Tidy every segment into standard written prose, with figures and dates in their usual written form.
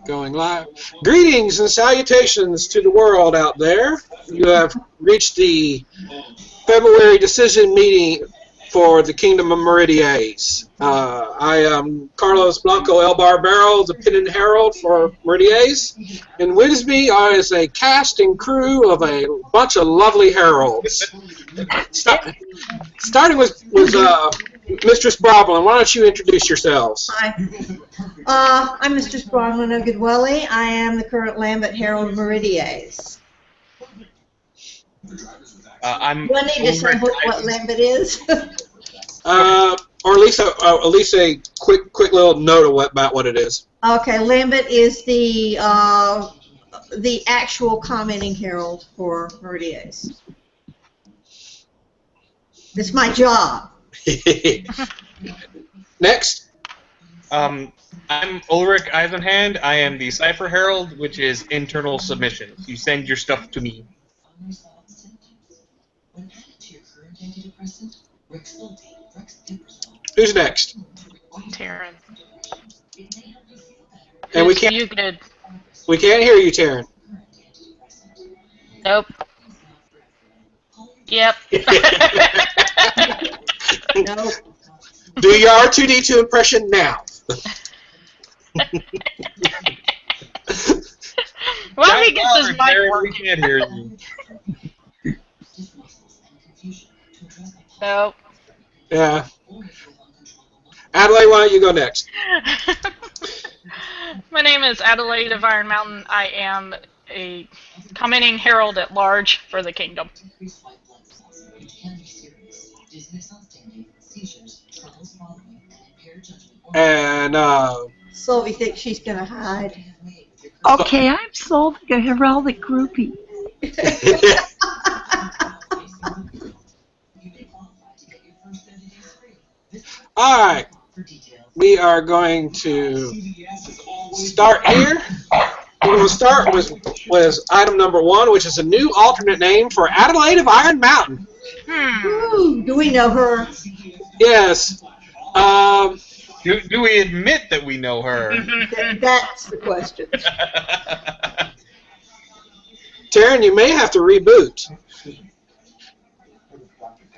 Going live. Greetings and salutations to the world out there. You have reached the February decision meeting for the Kingdom of Meridian. I am Carlos Blanco El Barbero, the Pennant Herald for Meridian. And with me is a cast and crew of a bunch of lovely heralds. Starting with Mistress Broblin. Why don't you introduce yourselves? Hi. I'm Mistress Bronwyn Ogedwelly. I am the current Lambert Herald of Meridian. I'm. Do I need to say what Lambert is? Or at least a quick little note about what it is. Okay, Lambert is the actual commenting herald for Meridian. It's my job. Next. I'm Ulrich Eisenhand. I am the Cipher Herald, which is internal submissions. You send your stuff to me. Who's next? Taryn. And we can't hear you, Taryn. Nope. Yep. No. Do your R2-D2 impression now. Well, we get this mic We working. can't hear you. Nope. Yeah. Adelaide, why don't you go next? My name is Adelaide of Iron Mountain. I am a commenting herald at large for the kingdom. And Sylvie thinks she's going to hide. Okay, I'm solving a heraldic groupie. all right, we are going to start here. We're going to start with item number 1, which is a new alternate name for Adelaide of Iron Mountain. Ooh, do we know her? Yes. Do we admit that we know her? That's the question. Taryn, you may have to reboot.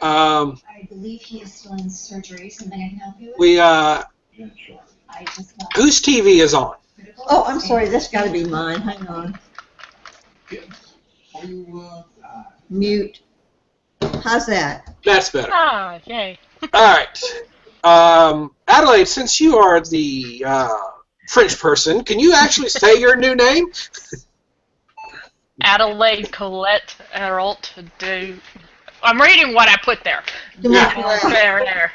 I believe he is still in surgery. Something I can help you with? We I just got whose TV is on? Oh, I'm sorry. That's got to be mine. Hang on. Mute. How's that? That's better. Ah, yay. All right. Adelaide, since you are the French person, can you actually say your new name? Adelaide Colette Herald. I'm reading what I put there. Yeah. There.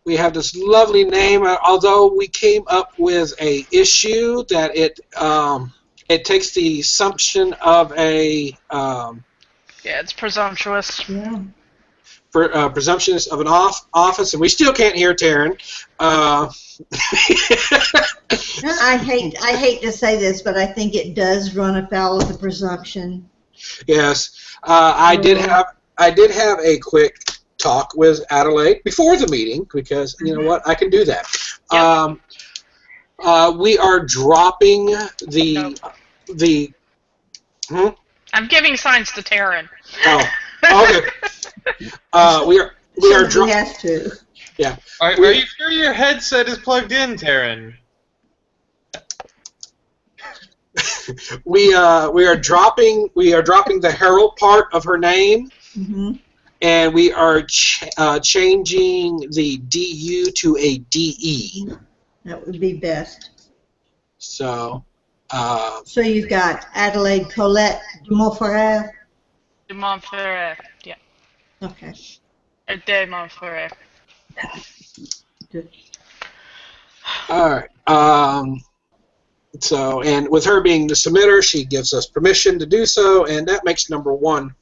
We have this lovely name, although we came up with a issue that it takes the assumption of a Yeah, it's presumptuous. Yeah. presumptions of an office, and we still can't hear Taryn. I hate to say this, but I think it does run afoul of the presumption. Yes, I did have a quick talk with Adelaide before the meeting because you know what, I can do that. Yep. We are dropping the I'm giving signs to Taryn. Oh, okay. We are He dropping. has to. Yeah. Are you sure your headset is plugged in, Taryn? We are dropping the Herald part of her name, and we are changing the DU to a DE. That would be best. So. So you've got Adelaide Colette de Montferrat. De Montferrat. Yeah. Okay. De Montferrat. Good. All right. So, and with her being the submitter, she gives us permission to do so, and that makes number 1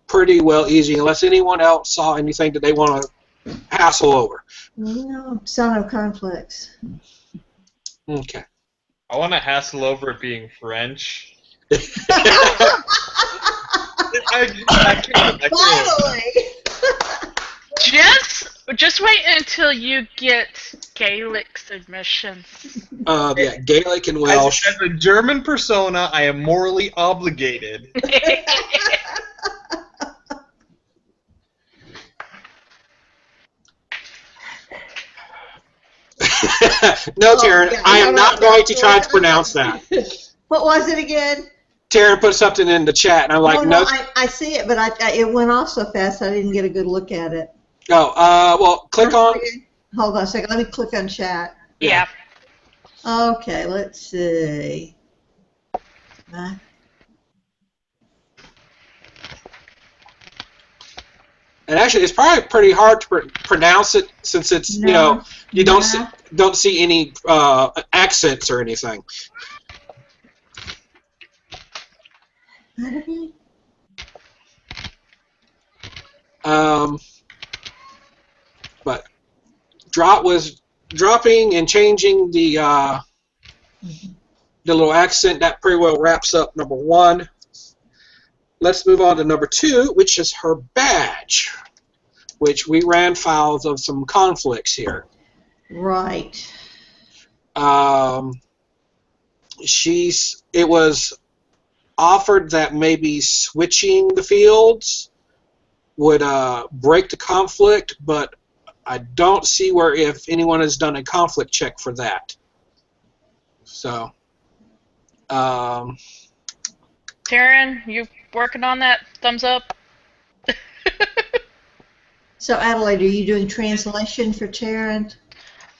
pretty well easy, unless anyone else saw anything that they want to hassle over. No, saw no conflicts. Okay. I want to hassle over it being French. I can't. Finally! Just wait until you get Gaelic submissions. Yeah, Gaelic and Welsh. As a German persona, I am morally obligated. No, Taryn, I am not going to try to pronounce that. What was it again? Taryn put something in the chat, and I'm like, no, I see it, but it went off so fast I didn't get a good look at it. Oh, well, click on. Hold on a second. Let me click on chat. Yeah. Okay, let's see. And actually, it's probably pretty hard to pronounce it since it's you don't see any accents or anything. But dropping and changing the little accent. That pretty well wraps up number 1. Let's move on to number 2, which is her badge, which we ran files of some conflicts here. Right. It was offered that maybe switching the fields would break the conflict, but I don't see where if anyone has done a conflict check for that. So, Taryn, you working on that? Thumbs up. So, Adelaide, are you doing translation for Taryn?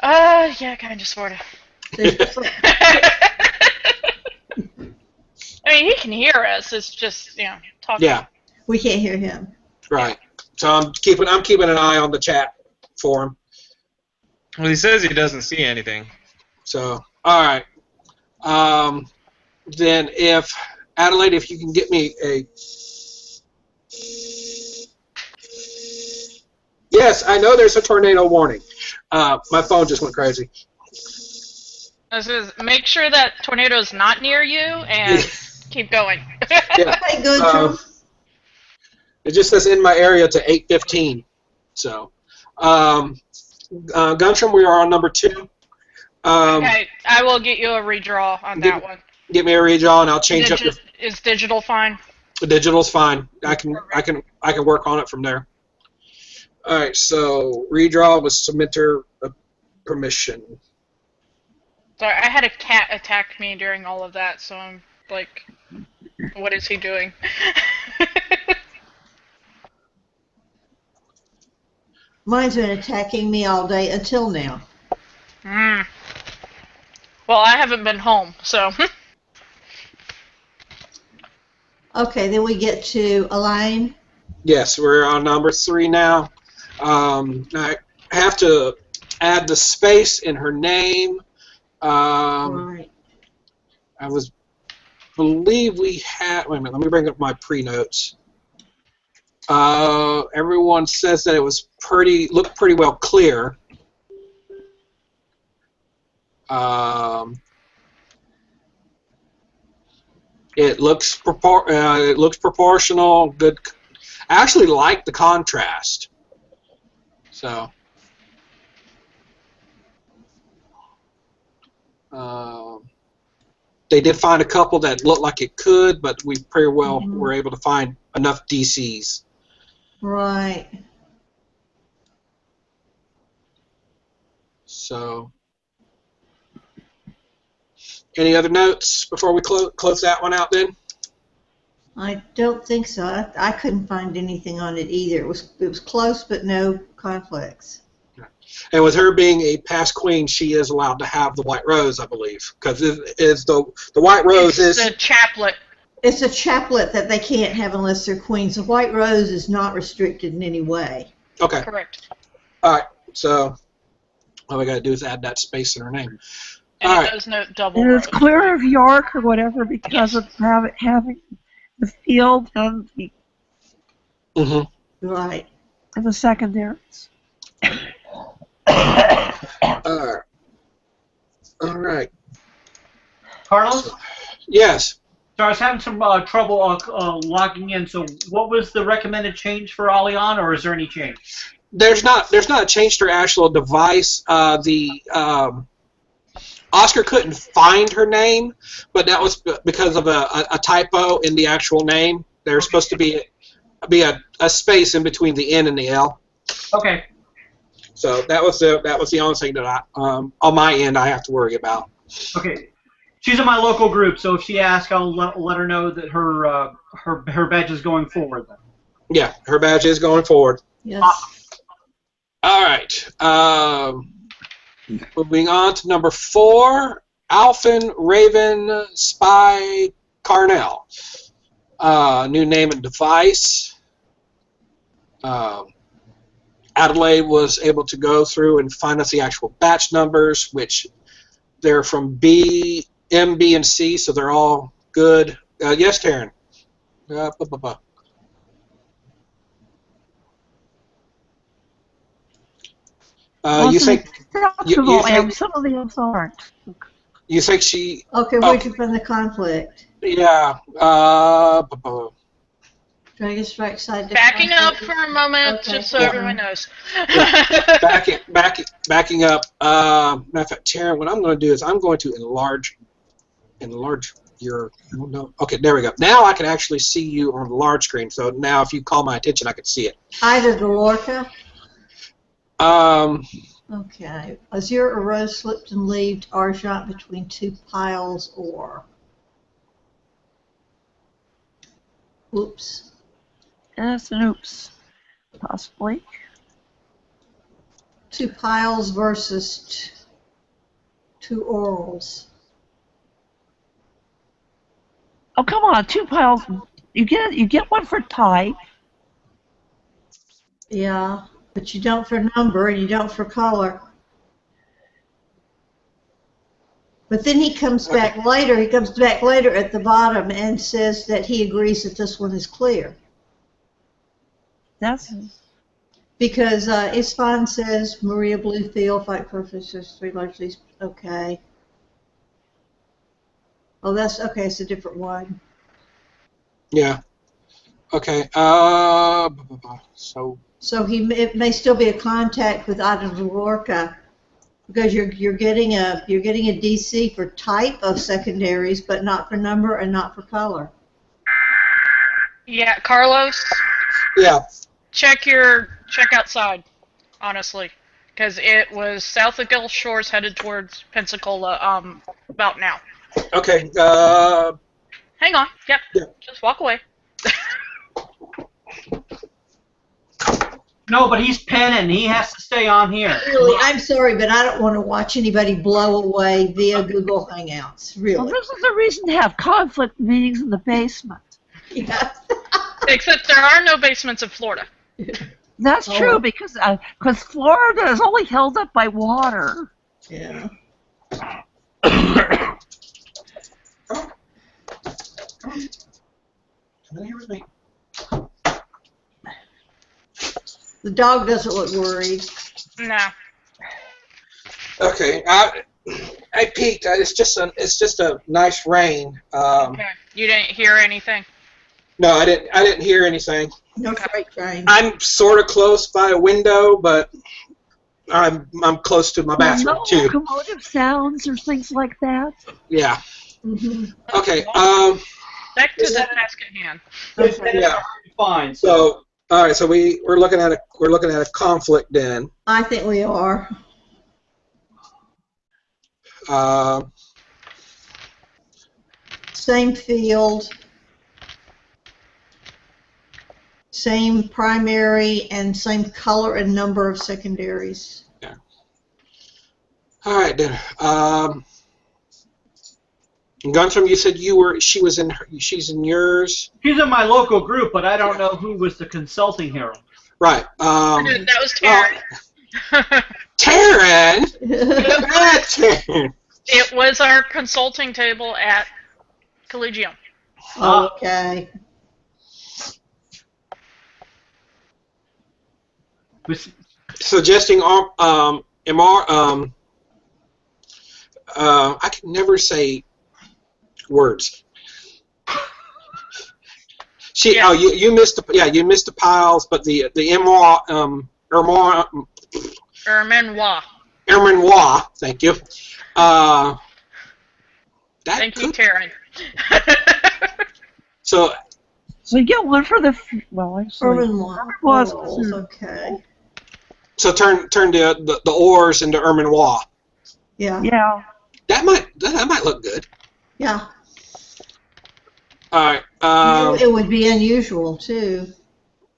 Yeah, kind of, sort of. I mean, he can hear us. It's just, talking. Yeah. We can't hear him. Right. So I'm keeping an eye on the chat for him. Well, he says he doesn't see anything. So, all right. Then if Adelaide, if you can get me a. Yes, I know there's a tornado warning. My phone just went crazy. This is make sure that tornado's not near you and keep going. Yeah. Hey, good. It just says in my area to 8:15. So, Guntram, we are on number 2. Okay, I will get you a redraw on that one. Get me a redraw, and I'll change up. Is digital fine? The digital's fine. I can work on it from there. All right. So redraw with submitter permission. Sorry, I had a cat attack me during all of that, so I'm like, what is he doing? Mine's been attacking me all day until now. Well, I haven't been home, so. Okay, then we get to Elaine. Yes, we're on number 3 now. I have to add the space in her name. Right. Believe we had. Wait a minute. Let me bring up my pre-notes. Everyone says that it was looked pretty well clear. It looks proportional. Good. I actually like the contrast. So. They did find a couple that looked like it could, but we pretty well were able to find enough DCs. Right. So, any other notes before we close that one out then? I don't think so. I couldn't find anything on it either. It was close, but no conflicts. And with her being a past queen, she is allowed to have the white rose, I believe, because the white rose is a chaplet. It's a chaplet that they can't have unless they're queens. The white rose is not restricted in any way. Okay. Correct. All right. So all we got to do is add that space in her name. And all it right. does note double And it's rose. clear of York or whatever because of having the field and the Right. and the secondaries. All right. Carlos? Yes. So I was having some trouble logging in. So what was the recommended change for Alian, or is there any change? there's not a change to her actual device. Oscar couldn't find her name, but that was because of a typo in the actual name. There's supposed to be a space in between the N and the L. Okay. So that was the only thing that I on my end I have to worry about. Okay. She's in my local group, so if she asks, I'll let her know that her badge is going forward. Then. Yeah, her badge is going forward. Yes. All right. Moving on to number 4, Alphen Raven Spy Carnell. New name and device. Adelaide was able to go through and find us the actual batch numbers, which they're from B, M, B, and C, so they're all good. Yes, Taryn. You think some of the M's aren't. you think she? Okay, where'd you find the conflict? Yeah. Dragon Strike side. Backing up for a moment, Okay. just so everyone knows. Backing up. Matter of fact, Taryn, what I'm going to do is I'm going to enlarge your. No. Okay, there we go. Now I can actually see you on the large screen. So now, if you call my attention, I can see it. Ida Delorca. Um. Okay. Azure arose, slipped and leaved Argent between 2 piles or. Oops. That's an oops. Possibly. 2 piles versus 2 orals. Oh, come on, 2 piles. You get one for type. Yeah, but you don't for number and you don't for color. But then he comes back later. He comes back later at the bottom and says that he agrees that this one is clear. That's Because Isfan says Maria Bluefield, fight purposes, 3 largely okay. Oh, that's okay. It's a different one. Yeah. Okay. So. So it may still be a contact with Ida Delorca because you're getting a DC for type of secondaries, but not for number and not for color. Yeah, Carlos, Yeah. check outside, honestly, because it was south of Gulf Shores, headed towards Pensacola. About now. Okay. Hang on. Yep. Yeah. Just walk away. No, but he's penning. He has to stay on here. Really, I'm sorry, but I don't want to watch anybody blow away via Google Hangouts. well, Really. this is the reason to have conflict meetings in the basement. Yeah. Except there are no basements in Florida. That's true because Florida is only held up by water. Yeah. Come in here with me. The dog doesn't look worried. No. Okay. I peeked. It's just a nice rain. Okay. You didn't hear anything? No, I didn't hear anything. No freight train. I'm sort of close by a window, but I'm close to my bathroom No too. locomotive sounds or things like that. Yeah. Mm-hmm. Okay. Back to the task at hand. Yeah. Fine. So all right. So we're looking at a conflict then. I think we are. Same field. Same primary and same color and number of secondaries. Yeah. All right then. Guntram, you said she's in yours. She's in my local group, but I don't know who was the consulting herald. Right. That was Taryn. Taryn. Taryn. It was our consulting table at Collegium. Okay. Suggesting MR. I can never say words. You missed the piles, but the MR Ermenoir. Ermenoir, thank you. Thank you, Taryn. So you get one for the, well, actually, was Okay. So turn the ores into Ermenoir. Yeah. Yeah. That might look good. Yeah. All right. It would be unusual too.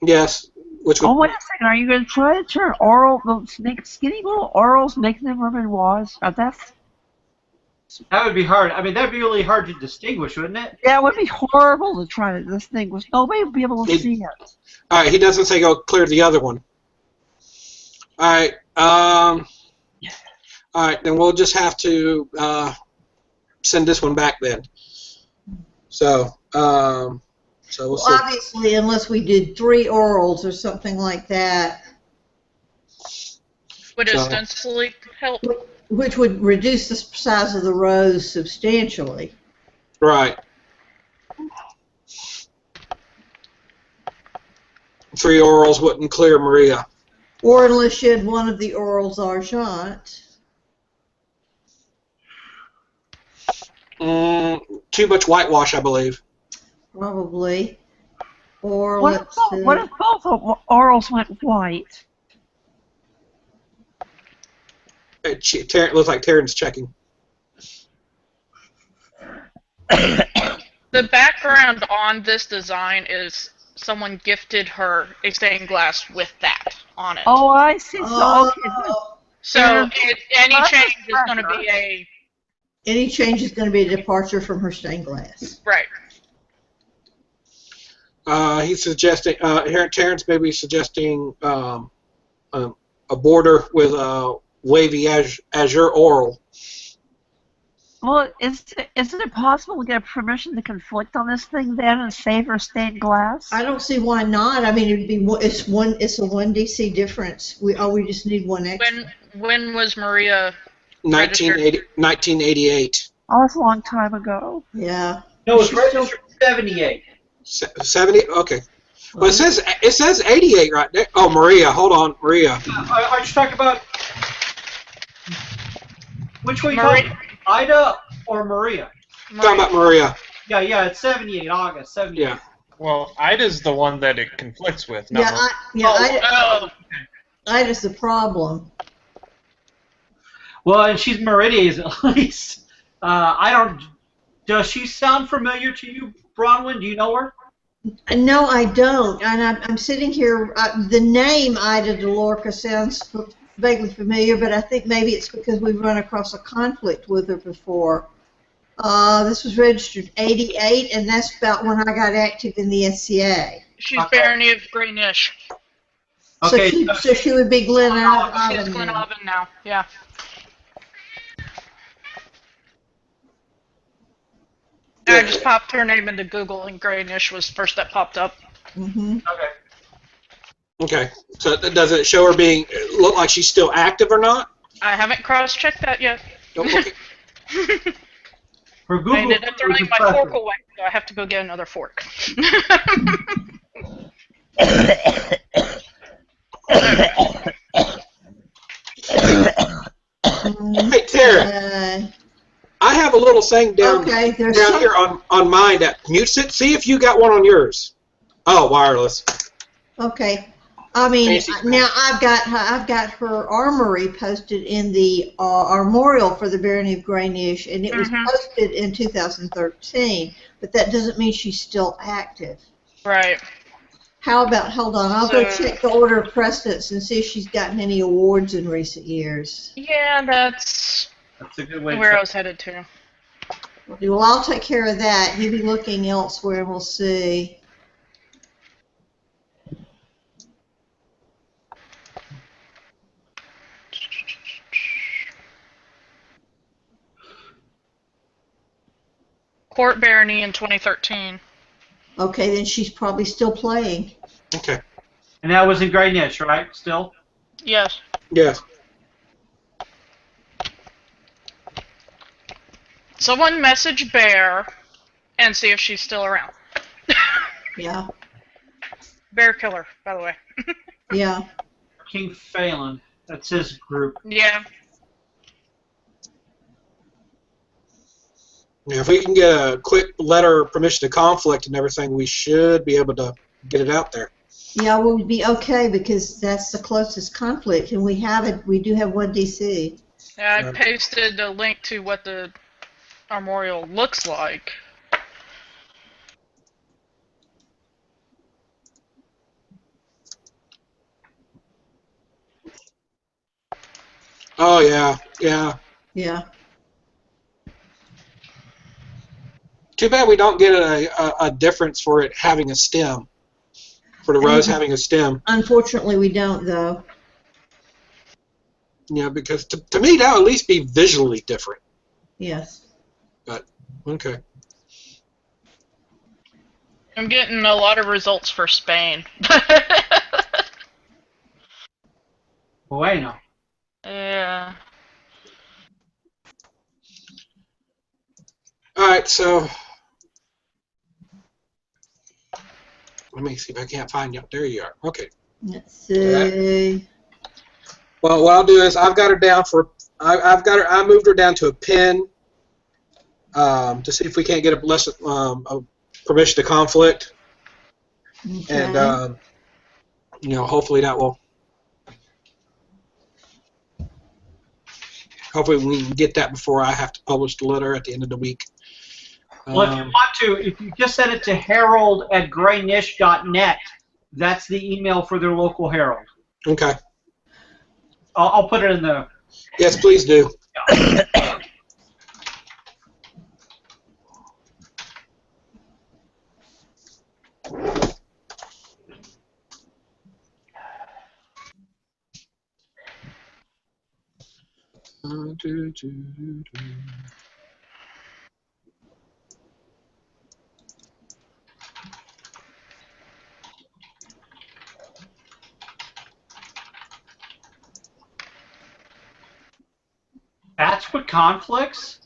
Yes. Which would, Oh, wait a second. Are you going to try to turn make skinny little orals, make them Ermenoirs? That would be hard. I mean, that'd be really hard to distinguish, wouldn't it? Yeah, it would be horrible to try to distinguish. Nobody would be able to see it. all right. He doesn't say go clear the other one. All right. All right. Then we'll just have to send this one back then. So we'll see. Obviously, unless we did 3 orals or something like that, Would ostensibly help. which would reduce the size of the rows substantially. Right. 3 orals wouldn't clear Maria. Or unless you had one of the orals argent. Too much whitewash, I believe. Probably. Or What let's see. if both orals went white? It looks like Taryn's checking. The background on this design is someone gifted her a stained glass with that on it. Oh, I see. So, okay. So any change is going to be a... Any change is going to be a departure from her stained glass. Right. He's suggesting, here Terrence may be suggesting a border with a wavy azure oral. Well, isn't it possible to get permission to conflict on this thing then and save her stained glass? I don't see why not. I mean, it's a 1 DC difference. We just need one extra. When was Maria 1988. Oh, that's a long time ago. Yeah. No, it's registered 78. 70? Okay. Well, it says 88 right there. Oh, Maria. Hold on, Maria. Are you talking about which one you talking? Ida or Maria? Talking about Maria. Yeah, it's 78, August 78. Yeah. Well, Ida's the one that it conflicts with. Not Ida's the problem. Well, and she's Meridian's at least. Does she sound familiar to you, Bronwyn? Do you know her? No, I don't. And I'm sitting here. The name Ida DeLorca sounds vaguely familiar, but I think maybe it's because we've run across a conflict with her before. This was registered 88, and that's about when I got active in the SCA. She's Barony of Greenish. Okay. So she would be Glen Alvin. She's Glen Alvin now, yeah. I just popped her name into Google, and Greenish was the first that popped up. Mm-hmm. Okay. So does it show her look like she's still active or not? I haven't cross-checked that yet. Okay. For Google, I ended up throwing my fork away, so I have to go get another fork. Hey, Tara. I have a little thing down here on mine that mutes it. See if you got one on yours. Oh, wireless. Okay. I mean, now I've got her armory posted in the armorial for the Barony of Greenish, and it was posted in 2013. But that doesn't mean she's still active. Right. How about, hold on, I'll go check the order of precedence and see if she's gotten any awards in recent years. Yeah, that's a good way where I was headed to. Well, I'll take care of that. You be looking elsewhere, and we'll see. Court Barony in 2013. Okay, then she's probably still playing. Okay. And that was in Greenish, right? Still? Yes. Yes. Someone message Bear and see if she's still around. Yeah. Bear killer, by the way. Yeah. King Phelan. That's his group. Yeah. Yeah, if we can get a quick letter of permission to conflict and everything, we should be able to get it out there. Yeah, we'll be okay because that's the closest conflict, and we have it. We do have one DC. Yeah, I pasted a link to what the armorial looks like. Oh yeah, yeah. Yeah. Too bad we don't get a difference for it having a stem. For the rose having a stem. Unfortunately, we don't, though. Yeah, because to me that would at least be visually different. Yes. But okay. I'm getting a lot of results for Spain. Bueno. Yeah. All right, so let me see if I can't find you. There you are. Okay. Let's see. Well, what I'll do is I've got her down for. I've got her. I moved her down to a pin to see if we can't get a permission to conflict, Okay. and hopefully that will. Hopefully we can get that before I have to publish the letter at the end of the week. Well, if you want to, if you just send it to herald@graynish.net, that's the email for their local Herald. Okay. I'll put it in the... Yes, please do. That's what conflicts?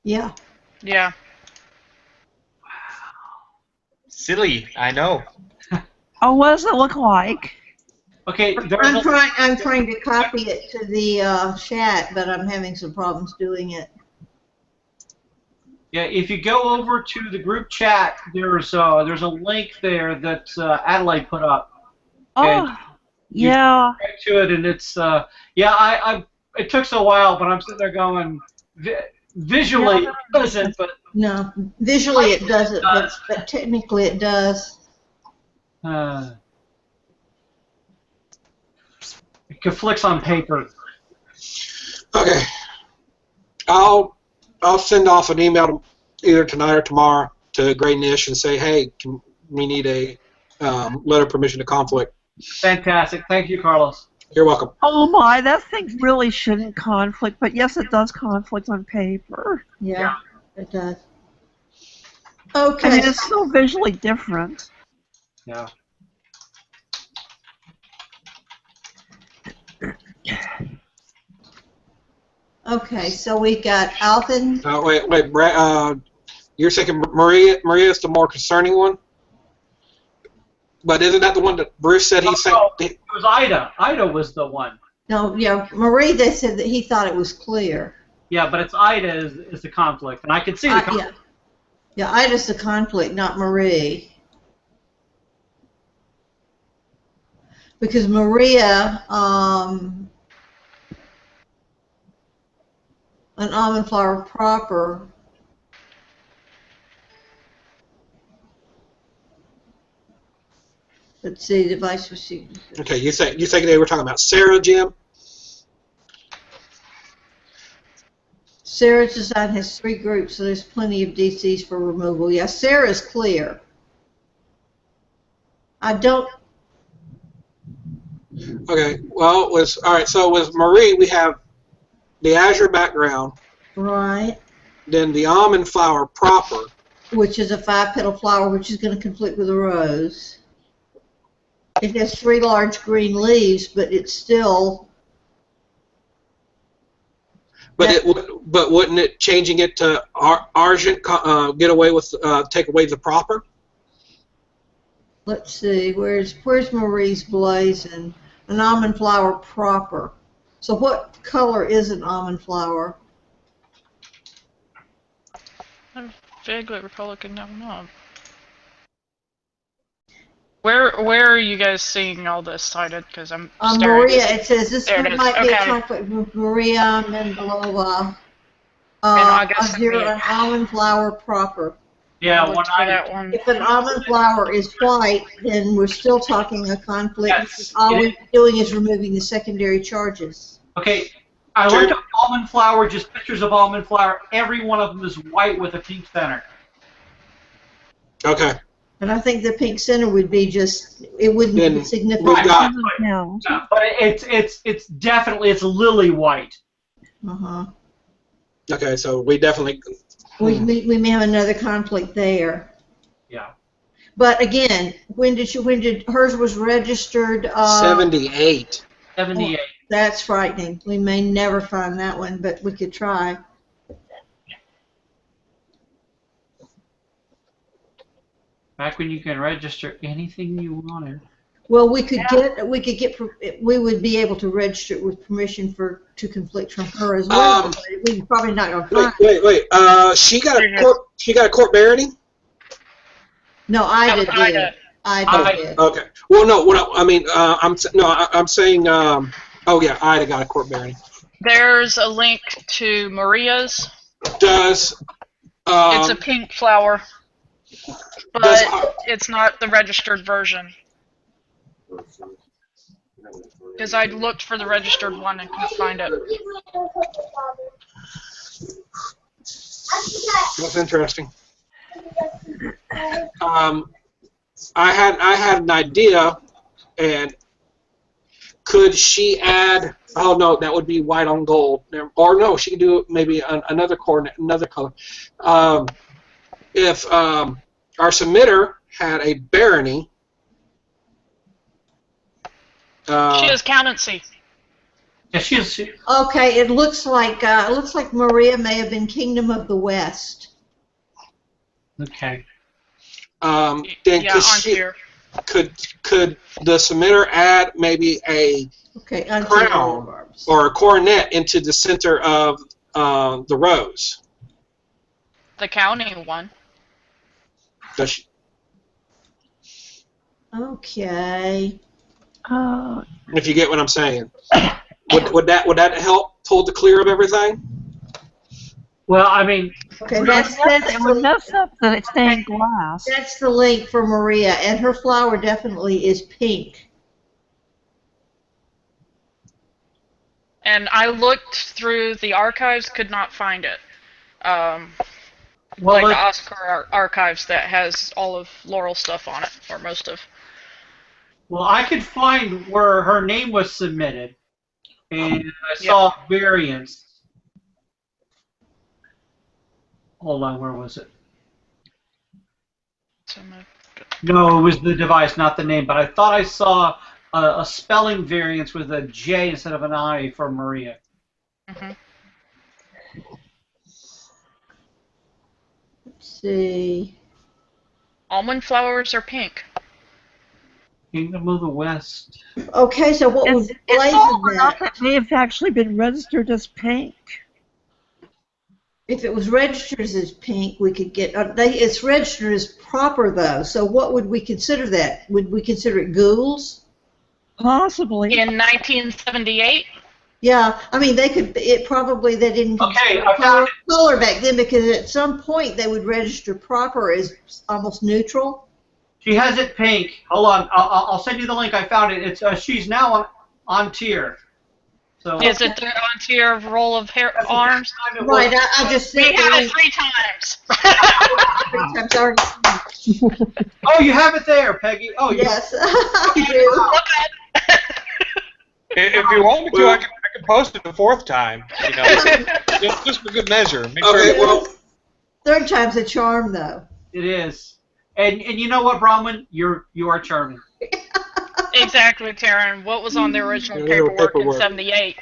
Yeah. Yeah. Silly, I know. Oh, what does it look like? Okay, I'm trying to copy it to the chat, but I'm having some problems doing it. Yeah, if you go over to the group chat, there's a link there that Adelaide put up. Oh, yeah. Right to it, and it's I it took so a while, but I'm sitting there going, visually it doesn't, but No, visually it doesn't, but technically it does. it conflicts on paper. Okay. I'll send off an email either tonight or tomorrow to Gray Nish and say, hey, we need a letter of permission to conflict. Fantastic. Thank you, Carlos. You're welcome. Oh my, that thing really shouldn't conflict, but yes, it does conflict on paper. Yeah, it does. I Okay. mean, it's so visually different. Yeah. Okay, so we've got Alvin. Wait, Brad, you're thinking Maria is the more concerning one? But isn't that the one that Bruce said he sent? It was Ida. Ida was the one. No, yeah, Marie, they said that he thought it was clear. Yeah, but it's Ida is the conflict, and I can see the conflict. Yeah, Ida's the conflict, not Marie. Because Maria, an almond flower proper. Let's see, device received. Okay, you think they were talking about Sarah, Jim? Sarah's design has 3 groups, so there's plenty of DCs for removal. Yeah, Sarah's clear. I don't. Okay, well, all right. So with Marie, we have the azure background, Right. then the almond flower proper, Which is a 5-petal flower, which is going to conflict with a rose. It has 3 large green leaves, but it's still. but wouldn't it changing it to argent get away with take away the proper? Let's see, where's Marie's blazon? an almond flower proper. So what color is an almond flower? I vaguely recall looking that one up. Where are you guys seeing all this cited? Because I'm staring. Maria, it says this There it one is. might be a Okay. conflict with Maria Mendelova. August Zero, 78. an almond flower proper. Yeah, I when looked for that one. If an almond flower is white, then we're still talking a conflict. Yes, Because all it we're doing is removing the secondary charges. Okay, I looked up almond flower, just pictures of almond flower. Every one of them is white with a pink center. Okay. And I think the pink center would be just, it wouldn't Then be significant. we've got No. Yeah, but it's definitely it's lily white. Uh-huh. okay. So we definitely. We may have another conflict there. Yeah. But again, when did hers was registered? 78. 78. That's frightening. We may never find that one, but we could try. Back when you can register anything you wanted. Well, we would be able to register it with permission to conflict from her as well. But we're probably not going to find it. Wait. She got a court barony. No, That Ida was Ida. did. Ida did. Okay. Well, no. I'm saying. Oh yeah, Ida got a court barony. There's a link to Maria's. Does. It's a pink flower, but it's not the registered version. Because I looked for the registered one and couldn't find it. That's interesting. I had an idea, and could she add? Oh no, that would be white on gold. Or no, she could do maybe another color. If our submitter had a barony. She has countency. Yeah, she is. Okay, it looks like Maria may have been Kingdom of the West. Okay. Then Yeah, on here. could the submitter add maybe a crown or a coronet into the center of the rose? The county one. Does she? Okay. If you get what I'm saying, would that help hold the clear of everything? Well, I mean, Okay, It would mess up the stained glass. that's the link for Maria, and her flower definitely is pink. And I looked through the archives, could not find it. well, Like the Oscar archives that has all of Laurel's stuff on it, or most of. well, I could find where her name was submitted, and I saw variants. Hold on, where was it? No, it was the device, not the name. But I thought I saw a spelling variance with a J instead of an I for Maria. Mm-hmm. Let's see. Almond flowers are pink. Kingdom of the West. Okay, so what was It's blazing all enough that? that may have actually been registered as pink. If it was registered as pink, we could get. It's registered as proper though. So what would we consider that? Would we consider it ghouls? Possibly. In 1978? Yeah, I mean they could. They didn't Okay, consider I found color back then because at some point they would register proper as almost neutral. She has it pink. Hold on, I'll send you the link. I found it. It's she's now on tier. So Is it the on tier roll of arms? Right, I just We said had it 3 times. I'm sorry. Oh, you have it there, Peggy. Oh, Yes, I do. If you want me to, I can post it the 4th time. You know, just for good measure. Make Okay, sure. well, Third time's a charm, though. It is. And you know what, Bronwyn? You are charming. Exactly, Taryn. What was on the original Yeah, little paperwork in paperwork. 78?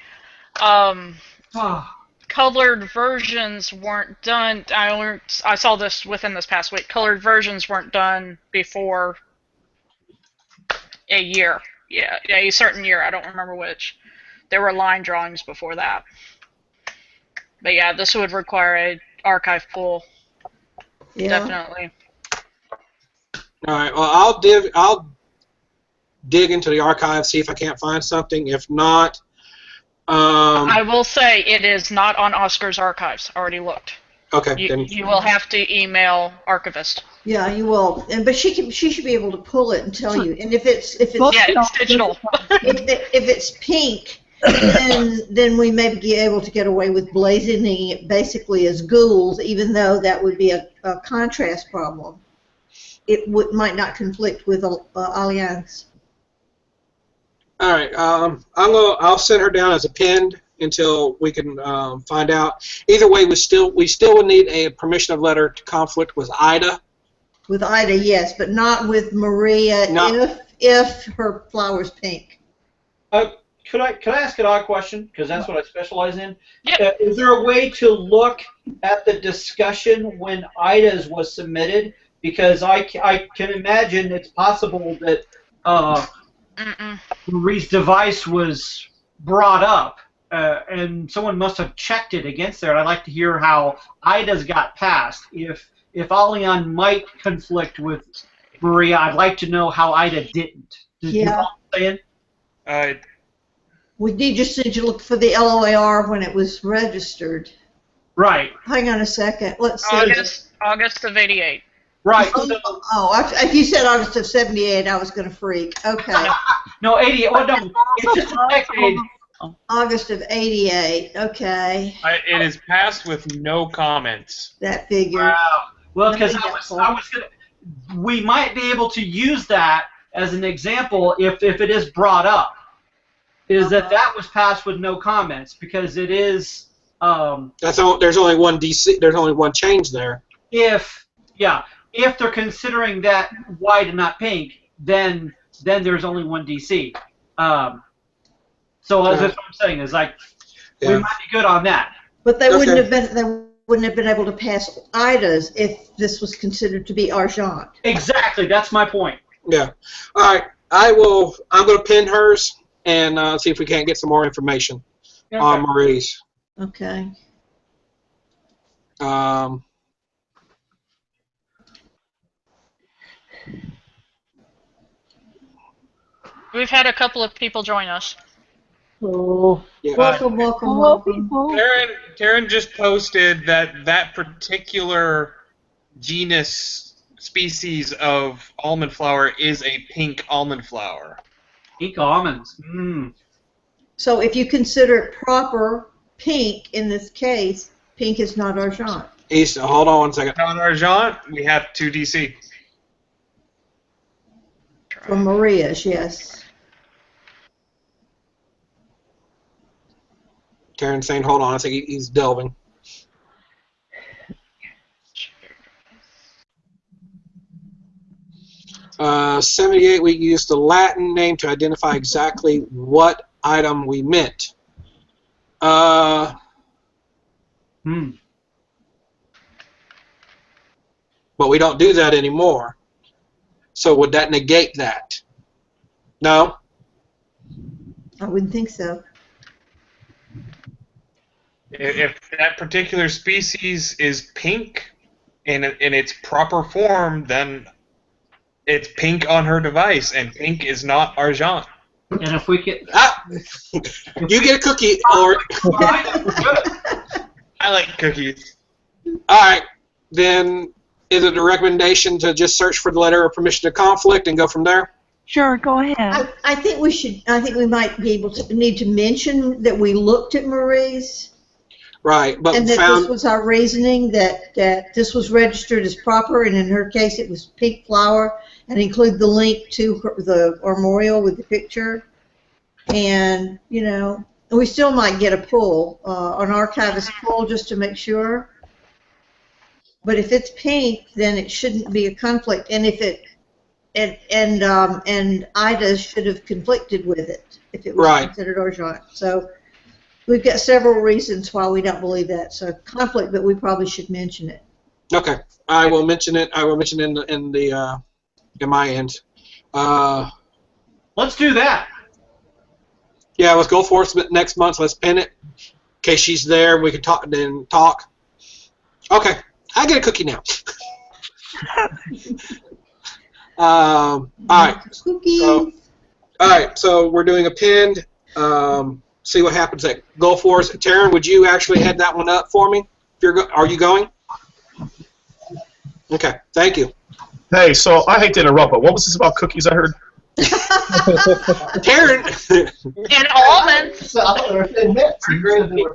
Colored versions weren't done. I saw this within this past week. Colored versions weren't done before a year. Yeah, a certain year. I don't remember which. There were line drawings before that. But yeah, this would require a archive pull. Yeah. Definitely. All right. Well, I'll dig into the archive, see if I can't find something. If not, I will say it is not on Oscar's archives. I already looked. okay. Then You will have to email archivist. Yeah, you will. But she should be able to pull it and tell you. And if it's Yeah, it's digital. if it's pink, then we may be able to get away with blazoning it basically as ghouls, even though that would be a contrast problem. It might not conflict with Alliance. all right. I'll send her down as a pinned until we can find out. Either way, we still would need a permission of letter to conflict with Ida. With Ida, yes, but not with Maria. No. If her flower's pink. Could I ask an odd question? Because that's what I specialize in. Yep. Is there a way to look at the discussion when Ida's was submitted? Because I can imagine it's possible that Marie's device was brought up, and someone must have checked it against there. And I'd like to hear how Ida's got passed. If Allian might conflict with Maria, I'd like to know how Ida didn't. You know what I'm saying? We need just need to look for the LOAR when it was registered. Right. Hang on a second. Let's see. August of '88. Right. If you said August of '78, I was going to freak. Okay. No, 88. Well, no, it's just a decade. August of '88. Okay. It is passed with no comments. That figure. Wow. Well, because I was gonna, we might be able to use that as an example if it is brought up. Is that was passed with no comments because it is. There's only one DC. There's only one change there. If they're considering that white and not pink, then there's only one DC. So that's what I'm saying is like we might be good on that. But they wouldn't have been able to pass Ida's if this was considered to be Argent. Exactly. That's my point. Yeah. All right. I'm going to pin hers and see if we can't get some more information on Marie's. Okay. We've had a couple of people join us. Oh, yeah. welcome. Taryn just posted that particular genus species of almond flower is a pink almond flower. Pink almonds. So if you consider it proper pink in this case, pink is not Argent. Hold on one second. On Argent, we have 2 DC. For Maria's, yes. Taryn's saying, hold on. I think he's delving. '78, we used the Latin name to identify exactly what item we meant. But we don't do that anymore. So would that negate that? No? I wouldn't think so. If that particular species is pink in its proper form, then it's pink on her device, and pink is not Argent. And if we get you get a cookie, or I like cookies. all right, then is it a recommendation to just search for the letter of permission to conflict and go from there? Sure, go ahead. I think we should. I think we might be able to need to mention that we looked at Marie's. Right, but and that this was our reasoning that this was registered as proper, and in her case it was pink flower, and include the link to the armorial with the picture. And we still might get a pull, an archivist pull, just to make sure. But if it's pink, then it shouldn't be a conflict. And if it and Ida should have conflicted with it if it was considered Argent. So we've got several reasons why we don't believe that. So conflict, but we probably should mention it. Okay, I will mention it. I will mention it in my end. Well, Let's do that. Yeah, let's go for it next month. Let's pin it. In case she's there, we can talk. Then talk. Okay, I get a cookie now. All right. Cookies. So, all right. So we're doing a pinned. See what happens at Go Force. Taryn, would you actually head that one up for me? If you're are you going? Okay. Thank you. Hey, so I hate to interrupt, but what was this about cookies I heard? Taryn. And almonds.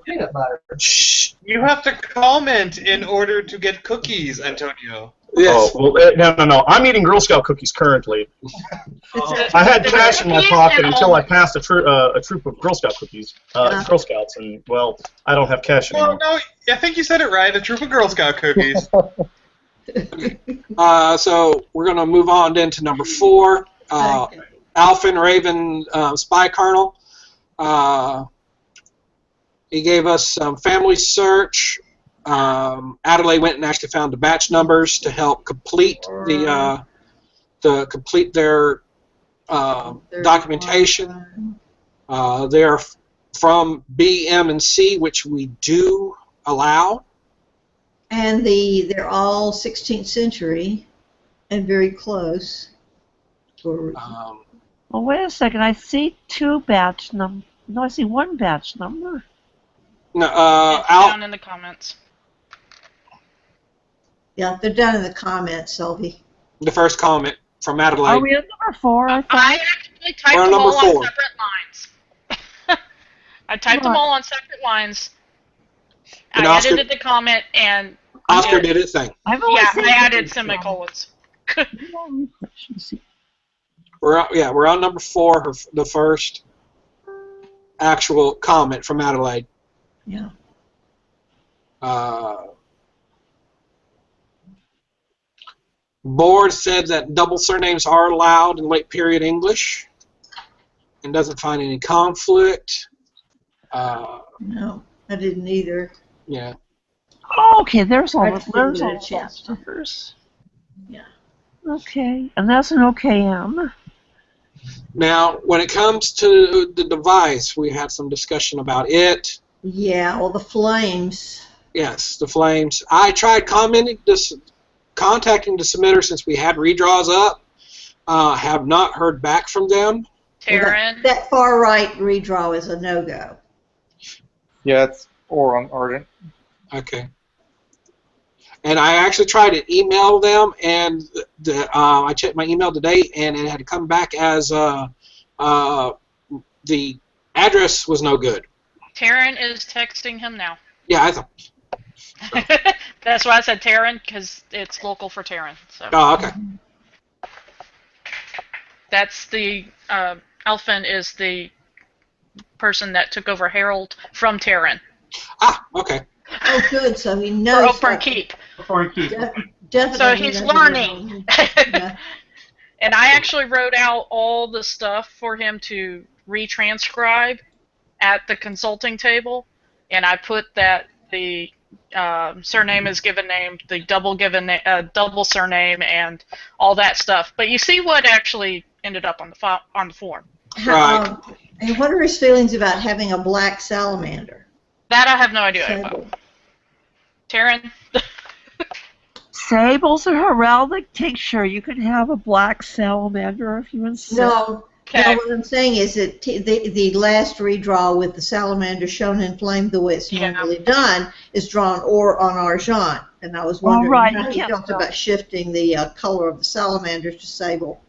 Peanut butter. Shh. You have to comment in order to get cookies, Antonio. Yes. Oh, well, no. I'm eating Girl Scout cookies currently. I had cash in my pocket until I passed a troop of Girl Scout cookies, Girl Scouts, and, well, I don't have cash anymore. No, I think you said it right. A troop of Girl Scout cookies. So we're going to move on then to number 4. Alphen Raven Spy Colonel. He gave us some family search. Adelaide went and actually found the batch numbers to help complete their documentation. They are from B, M, and C, which we do allow. And they're all 16th century and very close. Well, wait a second. I see 2 batch numbers. No, I see 1 batch number. No, It's down in the comments. Yeah, they're down in the comments, Sylvie. the first comment from Adelaide. Are we at number 4? I thought. I actually typed We're on them all number 4. on separate lines. I typed them all on separate lines. And I Oscar- edited the comment and Oscar did his thing. I've only yeah, seen I added one, so- semicolons. Let's see. We're on number 4, the first actual comment from Adelaide. Yeah. Board said that double surnames are allowed in late period English and doesn't find any conflict. No, I didn't either. Yeah. Oh, okay, there's all I the just didn't there's get a all chance those to- numbers. Yeah. Okay, and that's an OKM. Now, when it comes to the device, we had some discussion about it. Yeah, well, the flames. Yes, the flames. I tried contacting the submitter since we had redraws up. Have not heard back from them. Taryn, That far right redraw is a no-go. Yeah, it's or ardent. Okay. And I actually tried to email them, and I checked my email today, and it had come back as the address was no good. Taryn is texting him now. Yeah, I thought. That's why I said Taryn, because it's local for Taryn. So Oh, okay. that's the Alphen is the person that took over Herald from Taryn Ah, okay. Oh, good. So he for knows. Open Keep. Before I keep. Definitely. So he's knows learning. Yeah. And I actually wrote out all the stuff for him to retranscribe at the consulting table, and I put that the surname is given name, the double surname, and all that stuff. But you see what actually ended up on the form. Right. And what are his feelings about having a black salamander? That I have no idea Sable. about. Taryn? Sables are heraldic tincture. You can have a black salamander if you insist. No. Okay. No, what I'm saying is that the last redraw with the salamander shown in flame the way it's normally done is drawn or on argent. And I was wondering right, how you he can't felt tell. about shifting the color of the salamander to sable.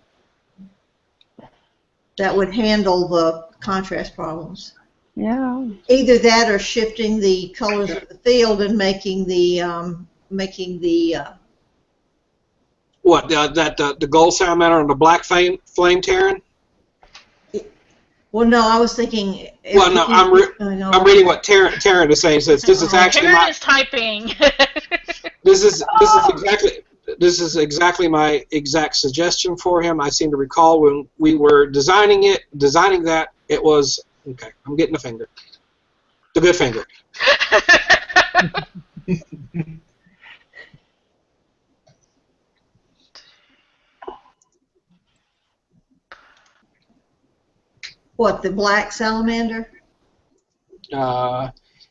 That would handle the contrast problems. Yeah. Either that or shifting the colors of the field and making the What, the gold salamander and the black flame Taryn? well, no, I was thinking. Well, no, I'm reading what Taryn is saying. It says this is actually Taryn is typing. this is exactly my exact suggestion for him. I seem to recall when we were designing that, it was okay. I'm getting the finger, the good finger. What, the black salamander?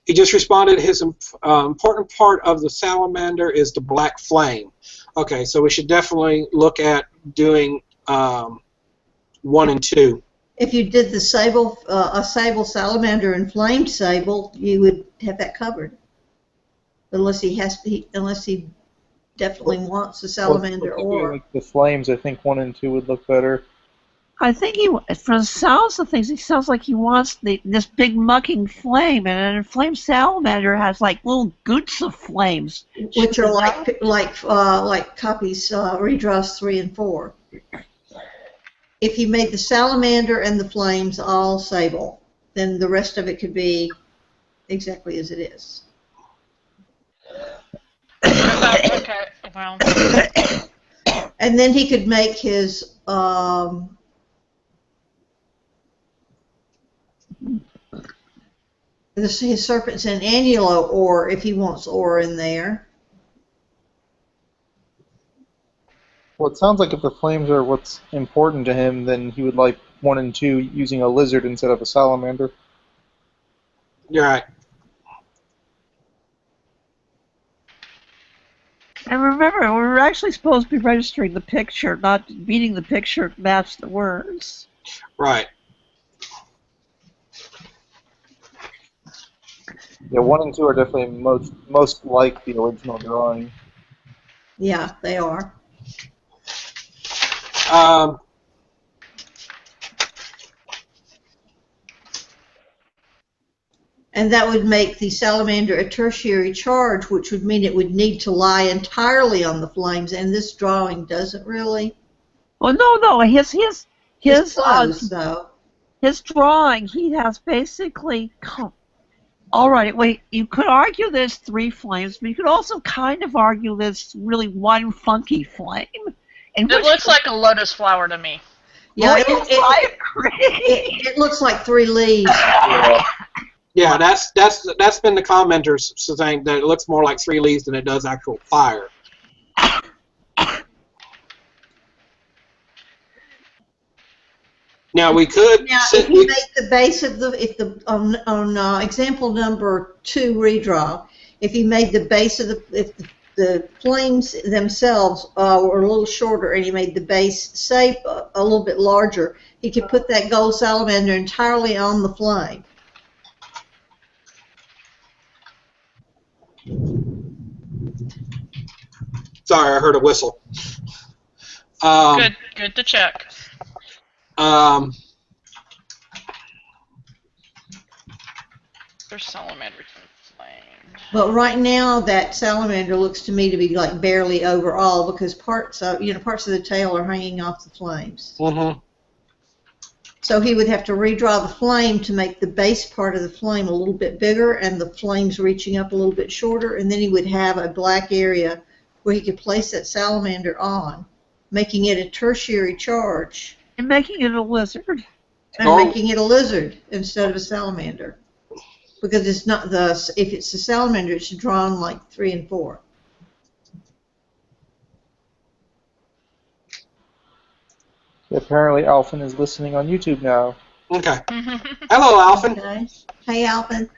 He just responded, his important part of the salamander is the black flame. Okay, so we should definitely look at doing 1 and 2. If you did the sable, a sable salamander and flamed sable, you would have that covered. Unless he definitely wants the salamander or. Like the flames, I think 1 and 2 would look better. I think for the sounds of things, he sounds like he wants this big mucking flame, and a flame salamander has like little goots of flames, Which are like copies, redraws 3 and 4. If you made the salamander and the flames all sable, then the rest of it could be exactly as it is. Okay, well. And then he could make his serpents and annulo ore if he wants ore in there. Well, it sounds like if the flames are what's important to him, then he would like 1 and 2 using a lizard instead of a salamander. You're right. And remember, we're actually supposed to be registering the picture, not beating the picture to match the words. Right. Yeah, 1 and 2 are definitely most like the original drawing. Yeah, they are. And that would make the salamander a tertiary charge, which would mean it would need to lie entirely on the flames, and this drawing doesn't really. Well, no, his close, though. His drawing, he has basically. All right, wait. You could argue there's 3 flames, but you could also kind of argue there's really 1 funky flame. It looks like a lotus flower to me. Yeah, I agree. It looks like 3 leaves. Yeah, that's been the commenters saying that it looks more like 3 leaves than it does actual fire. Now we could. Now, if you make the base of on example number 2 redraw, if you made the base of if the flames themselves were a little shorter, and you made the base shape a little bit larger, he could put that gold salamander entirely on the flame. Sorry, I heard a whistle. Good to check. There's salamander flame. But right now, that salamander looks to me to be like barely overall because parts of the tail are hanging off the flames. Mm-hmm. So he would have to redraw the flame to make the base part of the flame a little bit bigger and the flames reaching up a little bit shorter, and then he would have a black area where he could place that salamander on, making it a tertiary charge. And making it a lizard. And making it a lizard instead of a salamander. Because it's not if it's a salamander, it's drawn like 3 and 4. Apparently, Alphen is listening on YouTube now. Okay. Hello, Alphen. Okay. Hey, Alphen.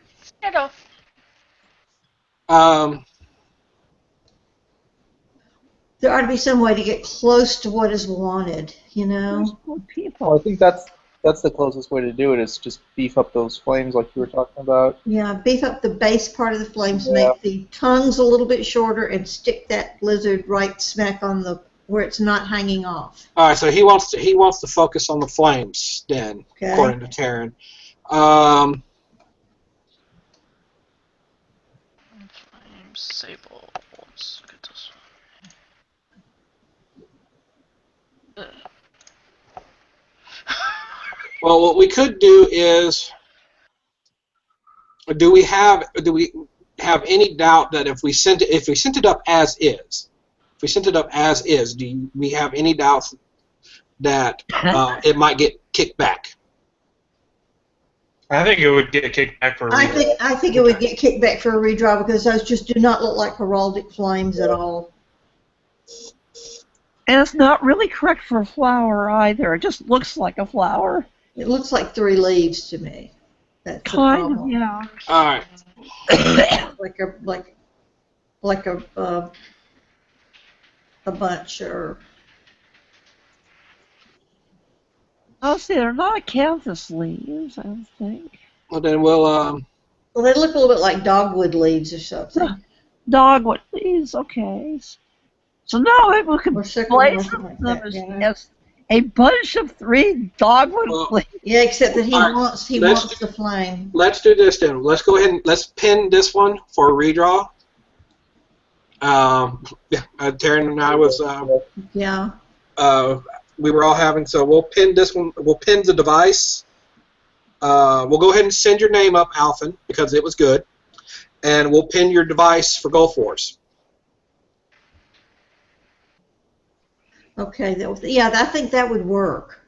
Hello. There ought to be some way to get close to what is wanted, you know? Well, I think that's the closest way to do it, is just beef up those flames like you were talking about. Yeah, beef up the base part of the flames, make the tongues a little bit shorter, and stick that lizard right smack on where it's not hanging off. All right, so he wants to focus on the flames then, okay. According to Taryn. Flame sable. Let's look at this one. Well, what we could do is, do we have any doubt that if we sent it up as is, do we have any doubts that it might get kicked back? I think it would get kicked back for a redraw. I think it would get kicked back for a redraw because those just do not look like heraldic flames at all. And it's not really correct for a flower either. It just looks like a flower. It looks like 3 leaves to me. That's the Kind of, problem. yeah. All right. Like a bunch or. Oh, see, they're not acanthus leaves, I don't think. Well, then we'll. Well, they look a little bit like dogwood leaves or something. Dogwood leaves, okay. So now maybe we can Or sycamore, place something like them that, as, yeah. as a bunch of 3 dogwood Well, leaves. Yeah, except that he All right, wants let's- the flame. Let's do this then. Let's go ahead and let's pin this one for a redraw. Yeah, Taryn and I was. Yeah. We were all having, so we'll pin this one. We'll pin the device. We'll go ahead and send your name up, Alphen, because it was good, and we'll pin your device for Gulf Wars. Okay. Yeah, I think that would work.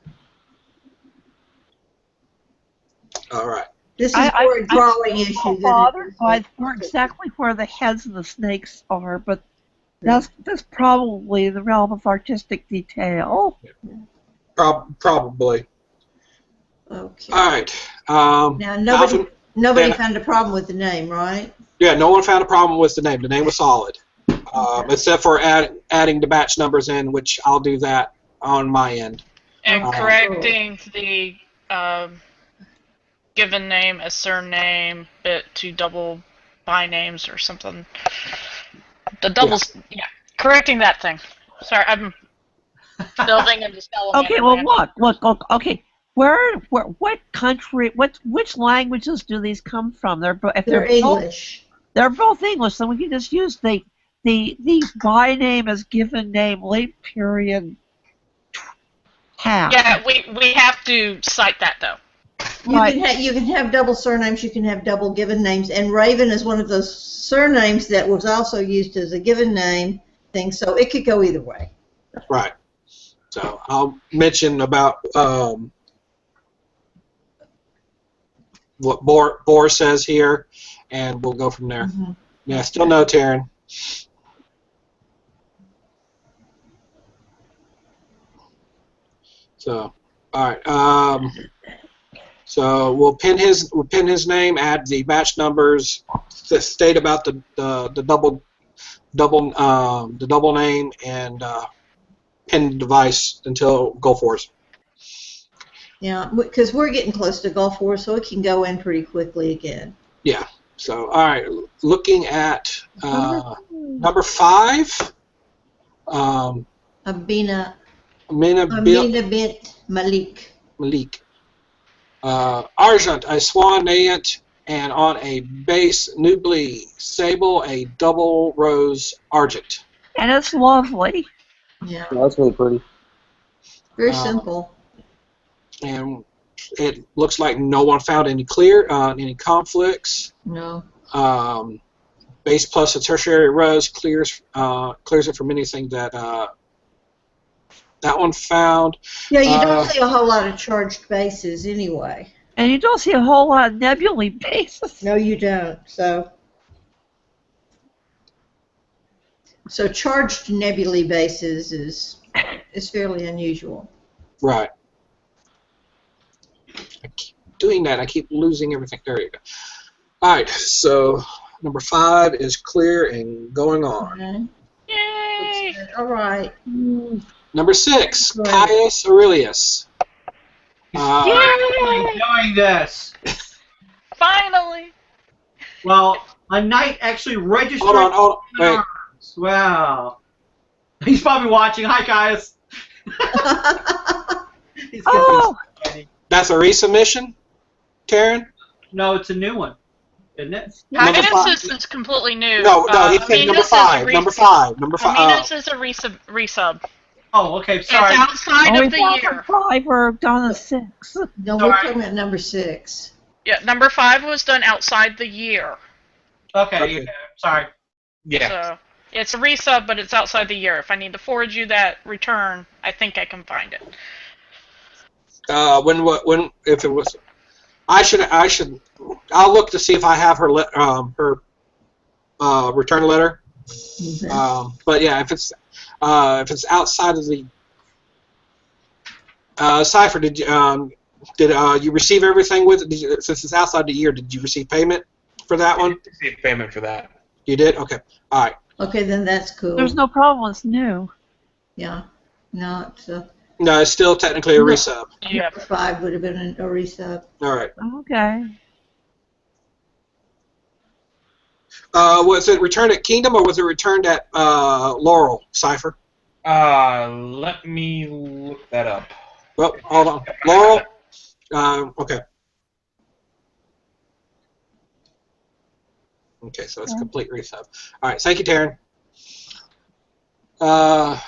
All right. This is more a drawing issue than bothered by exactly where the heads of the snakes are, but that's probably the realm of artistic detail. Probably. Okay. All right. Now nobody Alphen, found a problem with the name, right? yeah, no one found a problem with the name. The name was solid, except for adding the batch numbers in, which I'll do that on my end. And correcting the given name as surname bit to double by names or something. The doubles, yeah. Correcting that thing. Sorry, I'm delving into Salamander. Okay, well, look, okay. What country, which languages do these come from? If They're English. They're both English, so we can just use the by name as given name, late period tab. Yeah, we have to cite that though. You can have double surnames, you can have double given names, and Raven is one of those surnames that was also used as a given name thing, so it could go either way. Right. So I'll mention about what Bohr says here, and we'll go from there. Mm-hmm. Yeah, still no Taryn. So, all right. So we'll pin his name, add the batch numbers, state about the double name, and pin the device until Gulf Wars. Yeah, because we're getting close to Gulf War, so it can go in pretty quickly again. Yeah. So, all right. Looking at number 5. Amina bint Malik. Argent, a swan naant, and on a base nubly sable, a double rose argent. And it's lovely. Yeah. Yeah, that's really pretty. Very simple. And it looks like no one found any any conflicts. No. Base plus a tertiary rose clears it from anything that that one found. Yeah, you don't see a whole lot of charged bases anyway. And you don't see a whole lot of nebulae bases. No, you don't. So charged nebulae bases is fairly unusual. Right. I keep doing that. I keep losing everything. There you go. All right. So number 5 is clear and going on. Okay. Yay! All right. Number 6, Great. Caius Aurelius. Enjoying this. Finally! Well, a knight actually registered. Hold on. Wait. Wow. He's probably watching. Hi, Caius. He's Oh! That's a resubmission, Karen? No, it's a new one, isn't it? Number Midas 5. is completely new. No, he said number 5. Number 5. Number 5. Midas is a resub. Oh, okay. Sorry. It's outside Only of the down year. from 5, we're down to 6. No, we're talking about number 6. Yeah, number 5 was done outside the year. Okay. Yeah, sorry. Yeah. So it's a resub, but it's outside the year. If I need to forward you that return, I think I can find it. If it was, I'll look to see if I have her return letter. Okay. But yeah, if it's outside of the Cypher, Did you receive everything with it? Did you, since it's outside the year, did you receive payment for that one? Receive payment for that. You did? Okay. All right. Okay, then that's cool. There's no problem. It's new. Yeah. No, it's No, it's still technically a resub. Yeah. 5 would have been a resub. All right. Okay. Was it returned at Kingdom or was it returned at Laurel, Cypher? Let me look that up. Well, hold on. Laurel? Okay. Okay, so it's a complete resub. All right, thank you, Taryn. All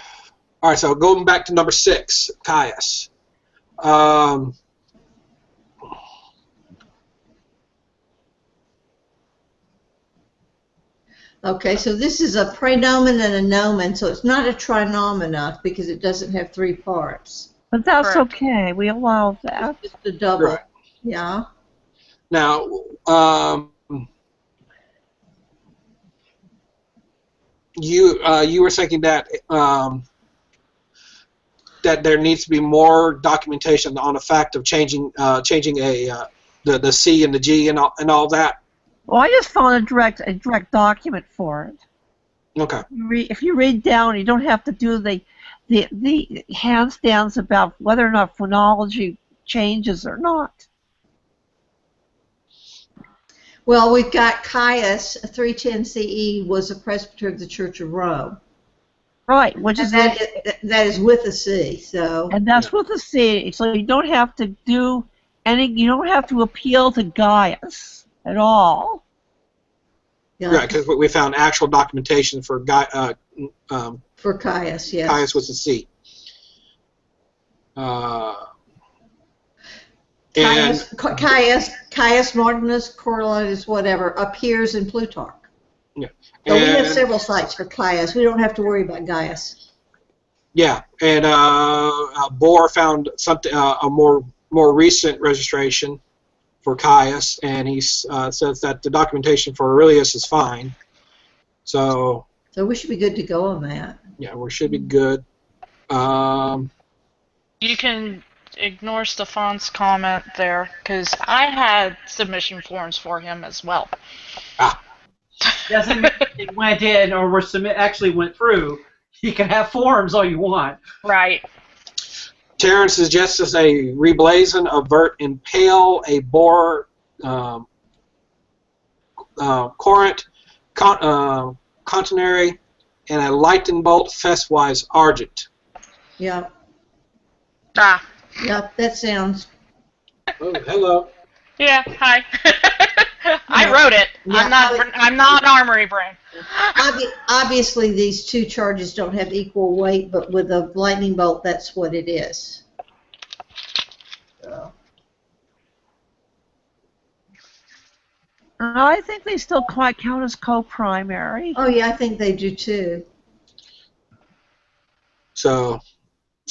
right, so going back to number 6, Caius. Okay, so this is a praenomen and a nomen, so it's not a trinomina because it doesn't have 3 parts. But that's Correct. okay. We allow that. It's just a double. Right. Yeah. Now, you were thinking that that there needs to be more documentation on the fact of changing the C and the G and all that. Well, I just found a direct document for it. Okay. If you read down, you don't have to do the handstands about whether or not phonology changes or not. Well, we've got Caius, 310 CE, was a presbyter of the Church of Rome. Right, which And is that is with a C, so. and that's with a C. So you don't have to do any. You don't have to appeal to Gaius at all. Yeah. Right, because we found actual documentation for For Caius, yes. Caius was a C. Caius Martinus, Coriolanus, whatever, appears in Plutarch. Yeah. So we have And- several sites for Caius. We don't have to worry about Gaius. Yeah, and Bohr found something a more recent registration for Caius, and he says that the documentation for Aurelius is fine. So So we should be good to go on that. yeah, we should be good. You can ignore Stefan's comment there, because I had submission forms for him as well. Doesn't mean it went in or actually went through. You can have forms all you want. Right. Terrence suggests as a reblazon, avert, impale, a bore, corrent, continenary, and a lighten bolt festwise argent. Yeah. Ah. Yeah, that sounds. Oh, hello. Yeah. Hi. I wrote it. Yeah, I'm not Armory Brain. Obviously, these two charges don't have equal weight, but with a lightning bolt, that's what it is. So. I think they still quite count as co-primary. Oh yeah, I think they do too. So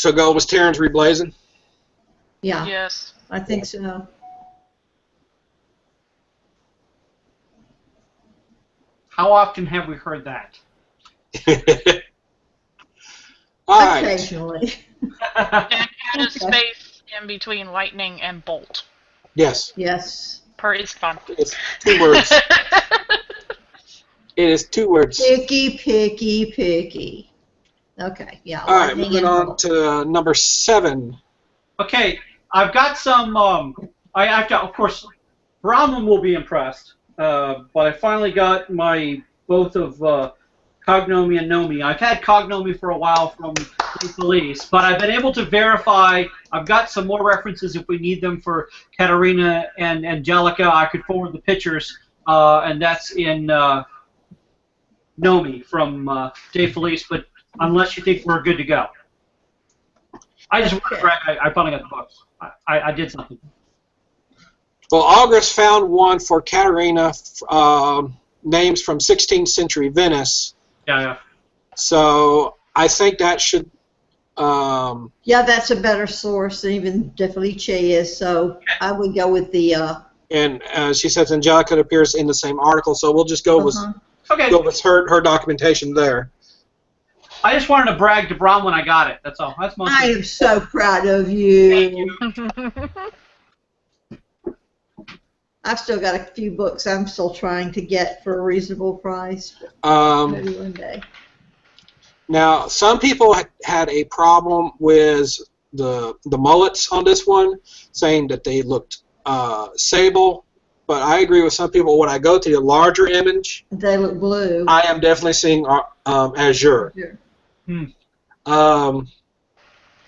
go was Terrence reblazon? Yeah, Yes. I think so. How often have we heard that? All right. Occasionally. And add a space in between lightning and bolt. Yes. Yes. It's fun. It's 2 words. It is 2 words. Picky, picky, picky. Okay, yeah. All right, lightning moving and on bolt. to number 7. Okay, I've got some. I've got, of course, Brahman will be impressed. But I finally got my both of Cognomi and Nomi. I've had Cognomi for a while from the police, but I've been able to verify. I've got some more references if we need them for Katerina and Angelica. I could forward the pictures, and that's in Nomi from De Felice. But unless you think we're good to go, I just want to brag. I finally got the books. I did something. Well, August found one for Katerina, names from 16th century Venice. Yeah. So I think that should. Yeah, that's a better source than even De Felice is, so I would go with the. And she says Angelica appears in the same article, so we'll just go with her documentation there. I just wanted to brag to Brom when I got it. That's all. That's mostly. I am so proud of you. Thank you. I've still got a few books I'm still trying to get for a reasonable price. Maybe one day. Now, some people had a problem with the mullets on this one, saying that they looked sable. But I agree with some people. When I go to the larger image, they look blue. I am definitely seeing azure.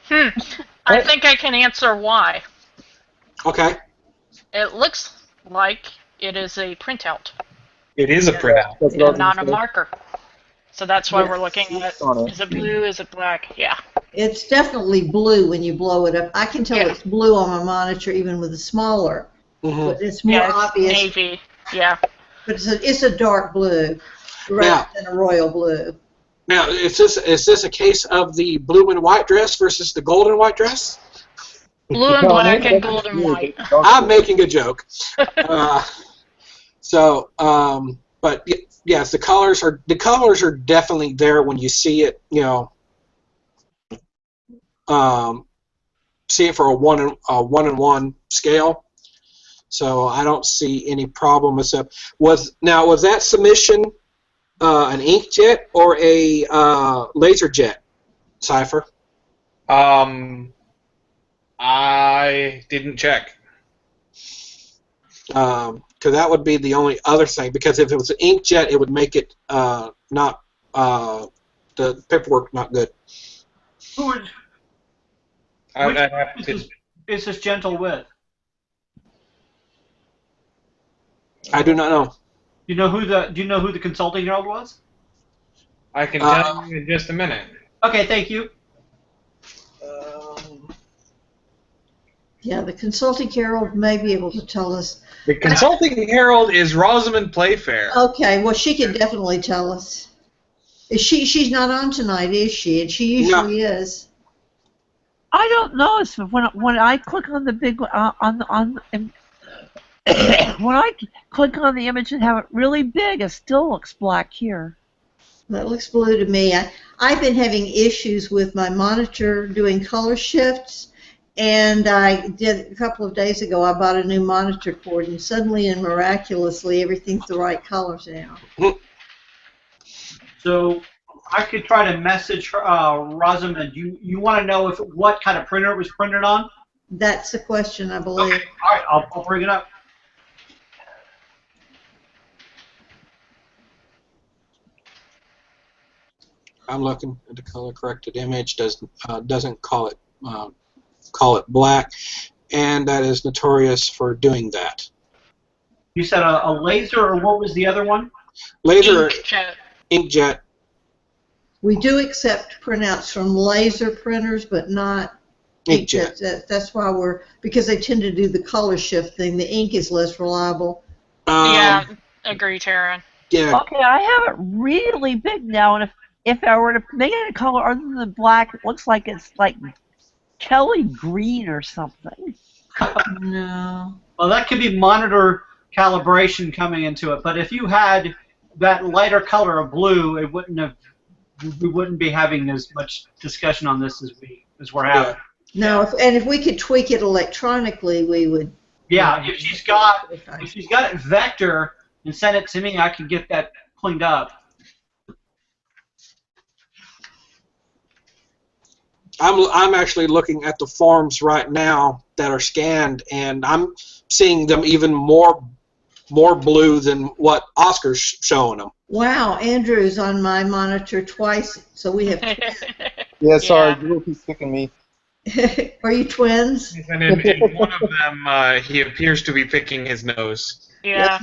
I think I can answer why. Okay. It looks like it is a printout. It is a printout. And not a marker. So that's why we're looking at, is it blue, is it black? Yeah. It's definitely blue when you blow it up. I can tell it's blue on my monitor even with the smaller. But it's more obvious. Navy, yeah. But it's a dark blue rather than a royal blue. Now, is this a case of the blue and white dress versus the gold and white dress? Blue and black and gold and white. I'm making a joke. But yes, the colors are definitely there when you see it. See it for a one and one scale. So I don't see any problem with that. Was that submission an inkjet or a laser jet, Cypher? I didn't check. Because that would be the only other thing. Because if it was an inkjet, it would make it not the paperwork not good. Is this gentle with? I do not know. Do you know who the consulting herald was? I can tell you in just a minute. Okay, thank you. Yeah, the consulting herald may be able to tell us. The consulting herald is Rosamund Playfair. Okay, well she can definitely tell us. She's not on tonight, is she? And she usually is. I don't know. So when I click on the big when I click on the image and have it really big, it still looks black here. That looks blue to me. I've been having issues with my monitor doing color shifts, and I did a couple of days ago. I bought a new monitor cord, and suddenly and miraculously, everything's the right colors now. So I could try to message Rosamund. You want to know what kind of printer it was printed on? That's the question, I believe. Okay. All right, I'll bring it up. I'm looking at the color corrected image. Doesn't call it black, and that is notorious for doing that. You said a laser, or what was the other one? Laser Inkjet. inkjet. We do accept printouts from laser printers, but not inkjet. That's why because they tend to do the color shift thing. The ink is less reliable. Yeah, agree, Taryn. Yeah. Okay, I have it really big now, and if I were to make it a color other than black, it looks like it's like Kelly green or something. No. Well, that could be monitor calibration coming into it. But if you had that lighter color of blue, we wouldn't be having as much discussion on this as we're having. No, if we could tweak it electronically, we would. Yeah, if she's got it vector and send it to me, I can get that cleaned up. I'm actually looking at the forms right now that are scanned, and I'm seeing them even more blue than what Oscar's showing them. Wow, Andrew's on my monitor twice, so we have. Yeah, sorry, you will keep sticking me. Are you twins? And in one of them, he appears to be picking his nose. Yeah.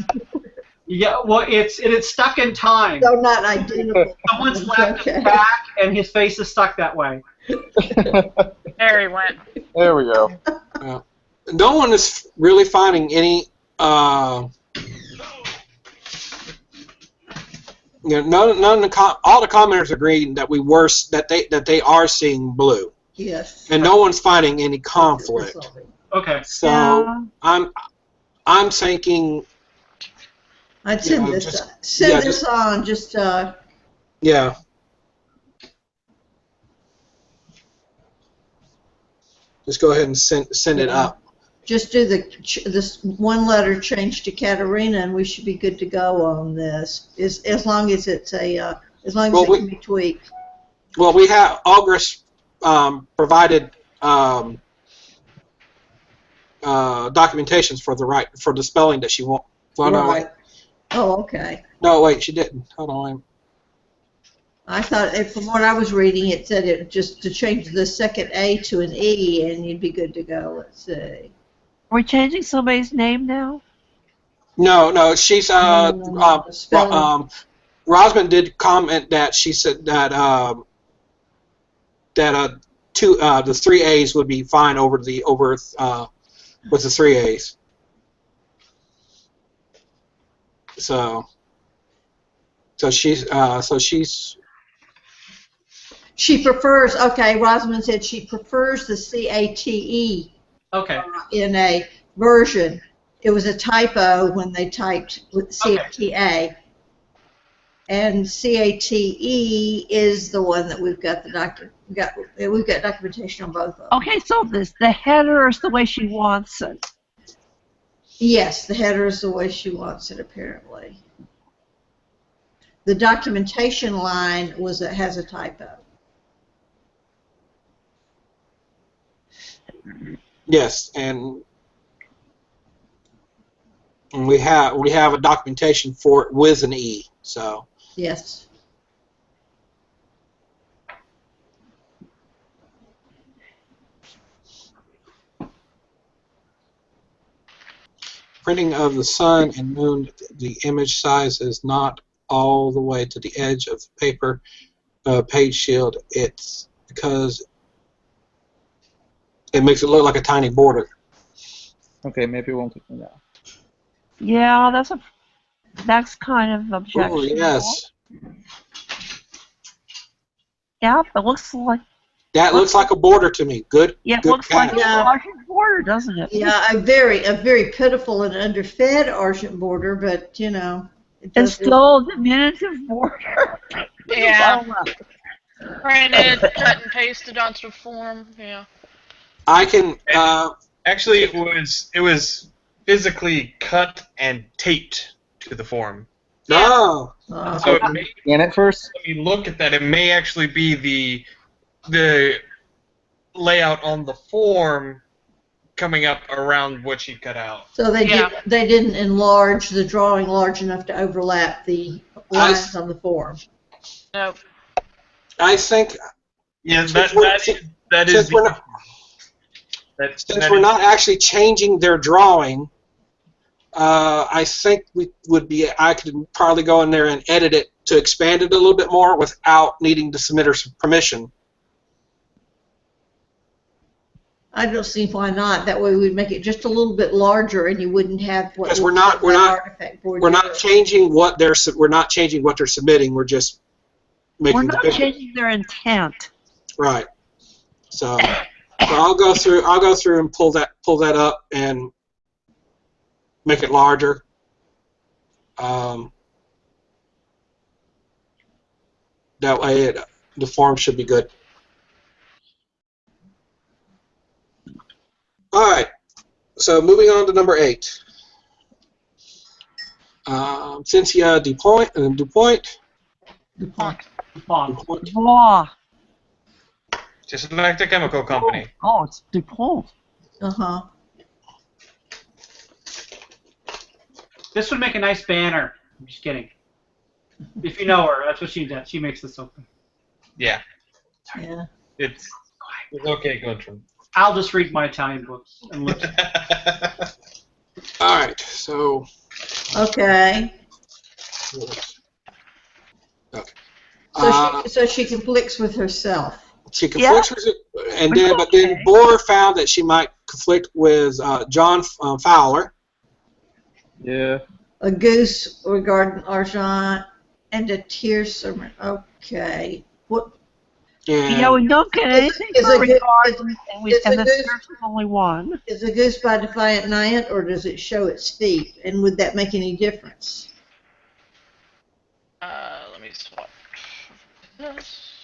Yeah, well, it's stuck in time. So not identical. Someone's left his back, and his face is stuck that way. There he went. There we go. No one is really finding any. None of all the commenters agreed that they are seeing blue. Yes. And no one's finding any conflict. Okay. So I'm thinking. I'd send this on. Just. Yeah. Just go ahead and send it up. just do this one letter change to Katerina, and we should be good to go on this. As long as it's as long as it can be tweaked. Well, we have August provided documentations for the spelling that she wants. Well, no, wait. Oh, okay. No, wait, she didn't. Hold on. I thought, from what I was reading, it said it just to change the second A to an E, and you'd be good to go. Let's see. Are we changing somebody's name now? No, she's Rosman did comment that she said that the 3 A's would be fine with the 3 A's. So she's She prefers. Okay, Rosman said she prefers the CATE. Okay. In a version, it was a typo when they typed with CATA. And CATE is the one that we've got we've got documentation on both of them. Okay, so the header is the way she wants it. Yes, the header is the way she wants it, apparently. The documentation line has a typo. Yes, and we have a documentation for it with an E. So yes. Printing of the sun and moon, the image size is not all the way to the edge of the paper page shield. It's because it makes it look like a tiny border. Okay, maybe it won't take me now. Yeah, that's kind of objectionable. Oh, yes. Yeah, it looks like... That looks like a border to me. Good. Yeah, it good looks like catch. a Argent border, doesn't it? Yeah, a very pitiful and underfed Argent border, but you know. It's still a diminutive border. Yeah. Printed, cut and pasted onto the form. Yeah. I can. Actually, it was physically cut and taped to the form. No. So it may, Scan it first. when you look at that, it may actually be the layout on the form coming up around what she cut out. So they didn't enlarge the drawing large enough to overlap the lines on the form. No. I think. Yeah, Since we're not actually changing their drawing, I think I could probably go in there and edit it to expand it a little bit more without needing the submitter's permission. I don't see why not. That way we'd make it just a little bit larger, and you wouldn't have what. Because we're not changing what they're submitting. We're just making. We're not changing their intent. Right. So I'll go through and pull that up and make it larger. That way the form should be good. All right. So moving on to number 8. Cynthia DuPont. Blah. just like the chemical company. Oh, it's DuPont. Uh-huh. This would make a nice banner. I'm just kidding. If you know her, that's what she does. She makes this open. Yeah. Yeah. It's okay, Guntram. I'll just read my Italian books and look. All right. So. Okay. Okay. So she conflicts with herself. She conflicts with it, but then Bohr found that she might conflict with John Fowler. Yeah. A goose regarding Argent and a tear sermon. Okay. What? Yeah, we don't get anything for regard, and the there's only one. Is a goose by defiant night, or does it show its feet? And would that make any difference? Let me swap this.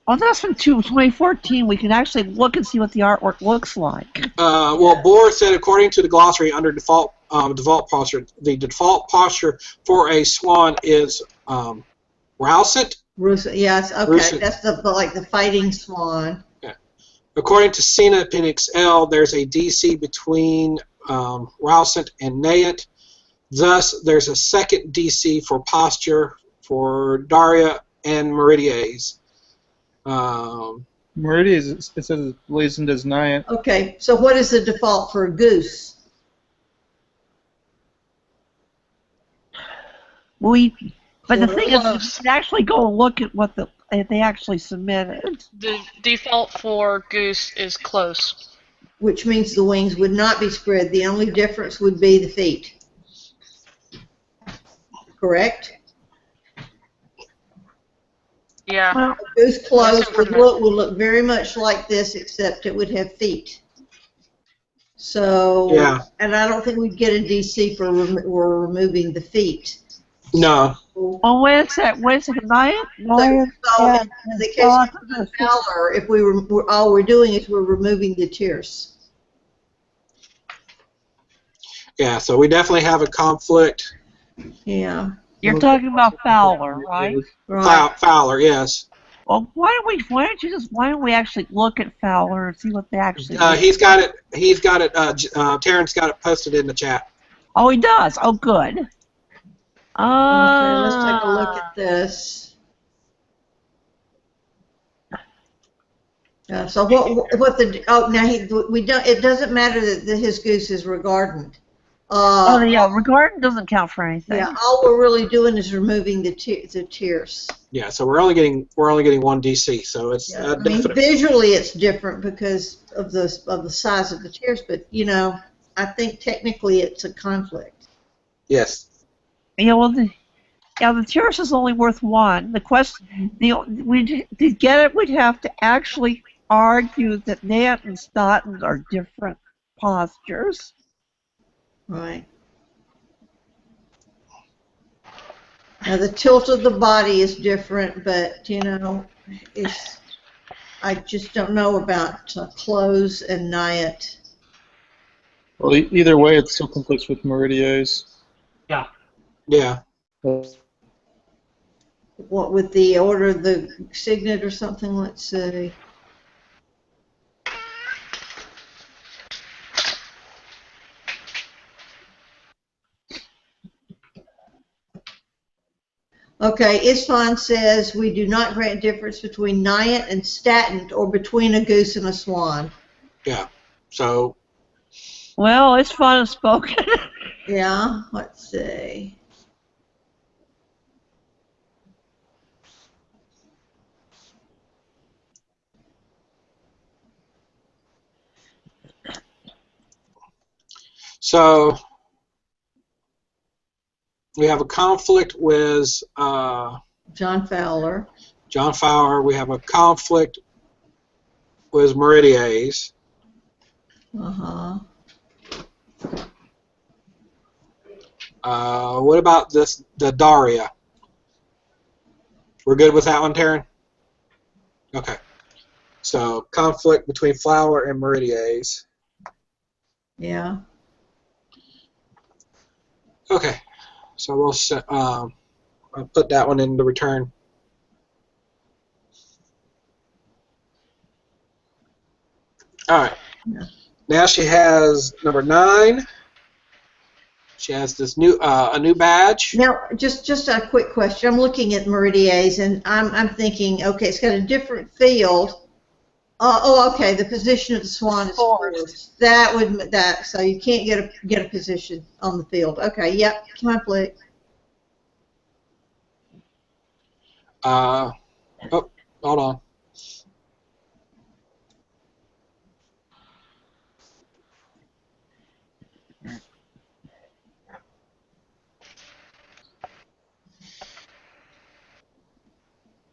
Oh, that's from 2014. We can actually look and see what the artwork looks like. Well, Bohr said, according to the glossary, under default posture, the default posture for a swan is Rousset. Yes, okay, Russet. that's like the fighting swan. Yeah. According to Cena Appendix L, there's a DC between Rousset and Nayet. Thus, there's a second DC for posture for Daria and Meridies. Meridian, it says blazoned as Nyan. Okay, so what is the default for a goose? But the thing is, you can actually go and look at what they actually submitted. The default for goose is close. Which means the wings would not be spread. The only difference would be the feet. Correct? Yeah. Well, A goose clothes would look very much like this, except it would have feet. So, Yeah. and I don't think we'd get a DC for removing the feet. No. oh, wait a second, Nyan? So in the case of Fowler, if all we're doing is we're removing the tears. Yeah, so we definitely have a conflict. Yeah. You're talking about Fowler, right? Right. Fowler, yes. Well, why don't we actually look at Fowler and see what they actually He's got it. Terrence got it posted in the chat. Oh, he does. Oh, good. Okay, let's take a look at this. So what the now we don't. It doesn't matter that his goose is regardant. Regardant doesn't count for anything. Yeah, all we're really doing is removing the tears. Yeah, so we're only getting one DC, so it's Yeah. I mean, definite. visually it's different because of the size of the tears, but I think technically it's a conflict. Yes. Yeah, well, the tears is only worth one. The question, to get it, we'd have to actually argue that Nat and Stoughton are different postures. Right. Now the tilt of the body is different, but I just don't know about clothes and Nyatt. Well, either way, it still conflicts with Meridies. Yeah. Yeah. What with the order of the signet or something? Let's see. Okay, Isfan says we do not grant difference between Nyatt and Statent or between a goose and a swan. Yeah. So. Well, it's fun spoken. Yeah. Let's see. So. We have a conflict with John Fowler. John Fowler. We have a conflict with Meridies. Uh-huh. What about the Daria? We're good with that one, Taryn? Okay. So conflict between Fowler and Meridies. Yeah. Okay. So we'll I'll put that one in the return. All right. Yeah. Now she has number 9. She has this a new badge. Now, just a quick question. I'm looking at Meridies, and I'm thinking, okay, it's got a different field. Okay. The position of the swan is forced. So you can't get a position on the field. Okay. Yep. Conflict. Oh, hold on.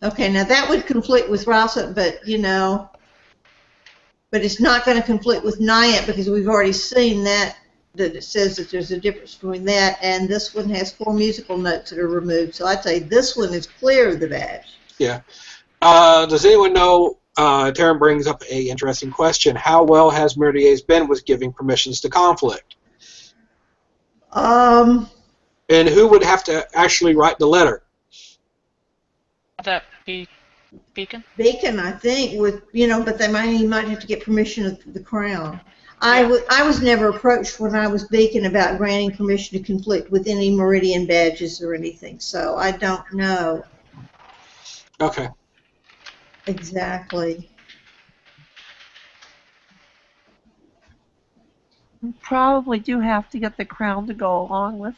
Okay, now that would conflict with Rousset, but it's not going to conflict with Nyatt because we've already seen that it says that there's a difference between that and this one has 4 musical notes that are removed. So I'd say this one is clear of the badge. Yeah. Does anyone know, Taryn brings up an interesting question, how well has Meridia's been with giving permissions to conflict? Um, And who would have to actually write the letter? That be Beacon? Beacon, I think, with but he might have to get permission of the Crown. Yeah. I was never approached when I was Beacon about granting permission to conflict with any Meridian badges or anything, so I don't know Okay. exactly. You probably do have to get the Crown to go along with.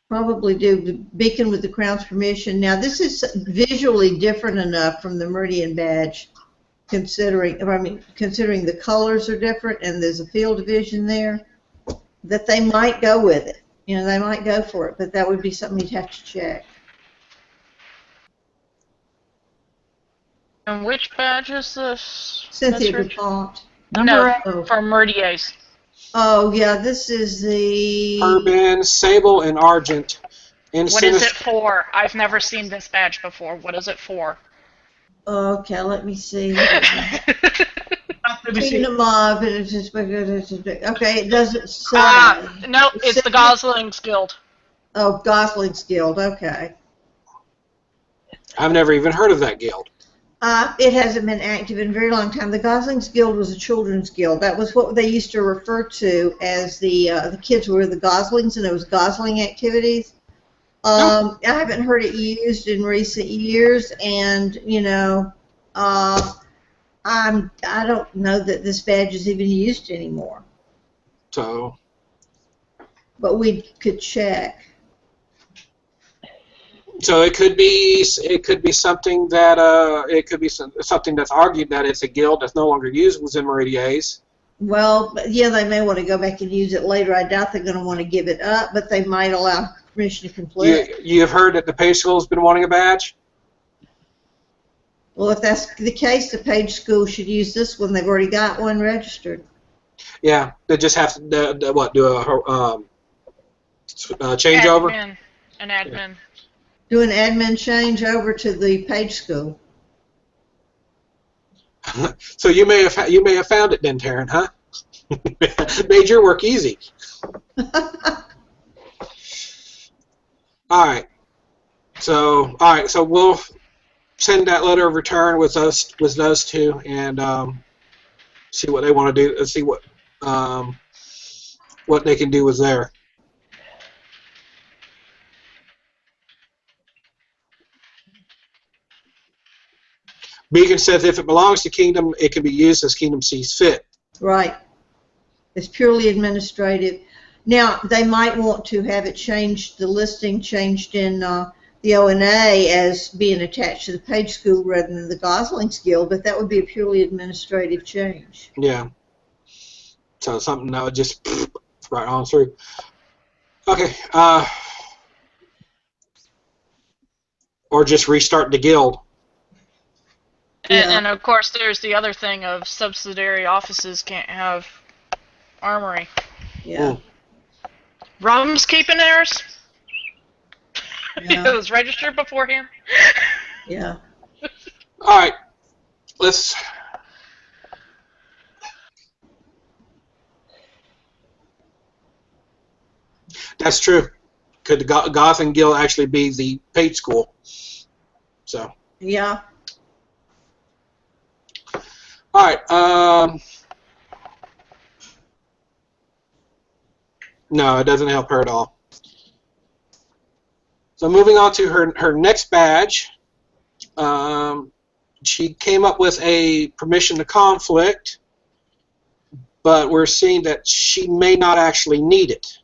Probably do. The Beacon with the Crown's permission. Now, this is visually different enough from the Meridian badge, considering the colors are different and there's a field division there, that they might go with it. They might go for it, but that would be something you'd have to check. And which badge is this? Cynthia That's DuPont. No, Oh. for Meridia's. Oh, yeah, this is the... Urban, Sable, and Argent. And What is it for? I've never seen this badge before. What is it for? Okay, let me see. Let me see. Kingdom of... Okay, it doesn't say. No, it's the Gosling's Guild. Oh, Gosling's Guild, okay. I've never even heard of that guild. It hasn't been active in a very long time. The Gosling's Guild was a children's guild. That was what they used to refer to as the kids were the Goslings, and it was Gosling activities. I haven't heard it used in recent years, and I don't know that this badge is even used anymore. So. But we could check. So it could be something that something that's argued that it's a guild that's no longer used within Meridia's. Well, yeah, they may want to go back and use it later. I doubt they're going to want to give it up, but they might allow permission to conflict. You've heard that the Page School's been wanting a badge? Well, if that's the case, the Page School should use this one. They've already got one registered. Yeah, they just have to do a changeover? An admin. Do an admin change over to the Page School. So you may have found it then, Taryn, huh? Made your work easy. All right. So we'll send that letter of return with those two and see what they want to do. See what they can do with there. Beacon says if it belongs to Kingdom, it can be used as Kingdom sees fit. Right. It's purely administrative. Now, they might want to have it changed, the listing changed in the O&A as being attached to the Page School rather than the Gosling's Guild, but that would be a purely administrative change. Yeah. So something that would just right on through. Okay. Or just restart the guild. And of course, there's the other thing of subsidiary offices can't have armory. Yeah. Rum's keeping theirs. Yeah. It was registered beforehand. Yeah. All right. Let's. That's true. Could the Gotham Guild actually be the Page School? So. Yeah. All right. No, it doesn't help her at all. So moving on to her next badge, she came up with a permission to conflict, but we're seeing that she may not actually need it.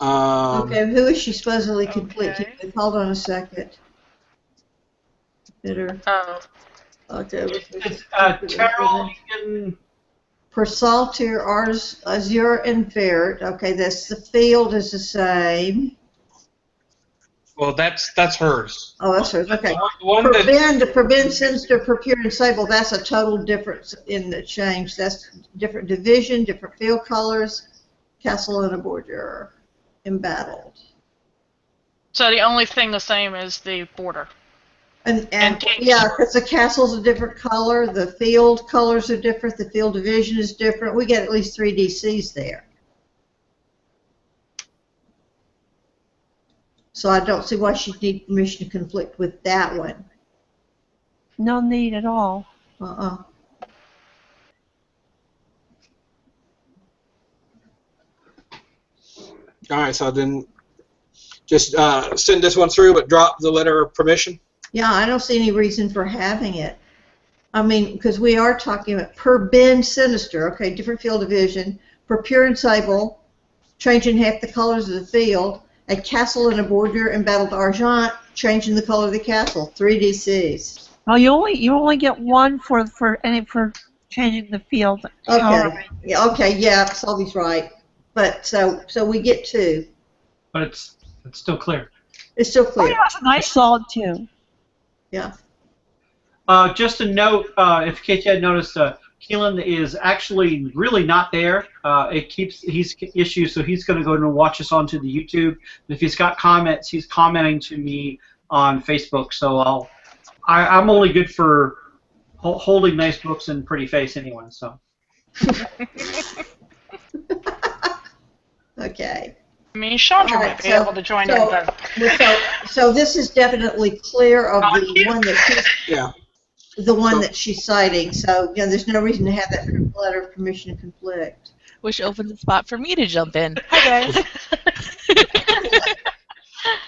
Okay, who is she supposedly conflicting with? Hold on a second. Bitter. Oh. Okay. Heraldic. Persaltir, Azure, and Ferret. Okay, that's the field is the same. Well, that's hers. Oh, that's hers. Okay. The one that Prevent, Sinister, Procure, and Sable. That's a total difference in the change. That's different division, different field colors. Castle and a border embattled. So the only thing the same is the border. And Games. yeah, because the castle's a different color, the field colors are different, the field division is different. We get at least 3 DCs there. So I don't see why she'd need permission to conflict with that one. No need at all. Uh-uh. All right, so then just send this one through, but drop the letter of permission. Yeah, I don't see any reason for having it. I mean, because we are talking about per Ben Sinister, okay, different field division, per Pure and Sable, changing half the colors of the field, a castle and a border and battled Argent, changing the color of the castle, 3 DCs. Oh, you only get one for changing the field. Okay. Yeah. Okay. Yeah. Sylvie's right. But so we get 2. But it's still clear. It's still Oh, clear. yeah, it's a nice solid 2. Yeah. Just a note, if Katie had noticed, Keelan is actually really not there. He's issues, so he's going to go and watch us onto the YouTube. If he's got comments, he's commenting to me on Facebook. So I'm only good for holding nice books and pretty face anyway. So. Okay. I mean, Chandra might be able to join in. But... So this is definitely clear of the one that she's, the one that she's citing. So there's no reason to have that letter of permission to conflict. Which opens a spot for me to jump in. Hi guys.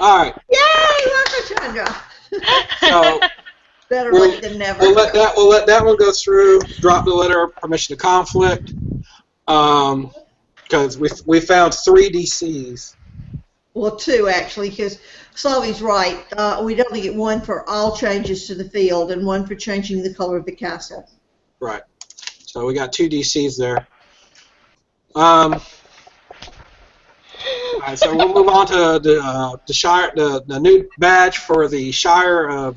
All right. Yay! Welcome, Chandra. So better late than never. We'll let that one go through. Drop the letter of permission to conflict. Because we found 3 DCs. Well, 2 actually, because Slavi's right. We'd only get 1 for all changes to the field and 1 for changing the color of the castle. Right. So we got 2 DCs there. All right, so we'll move on to the Shire, the new badge for the Shire of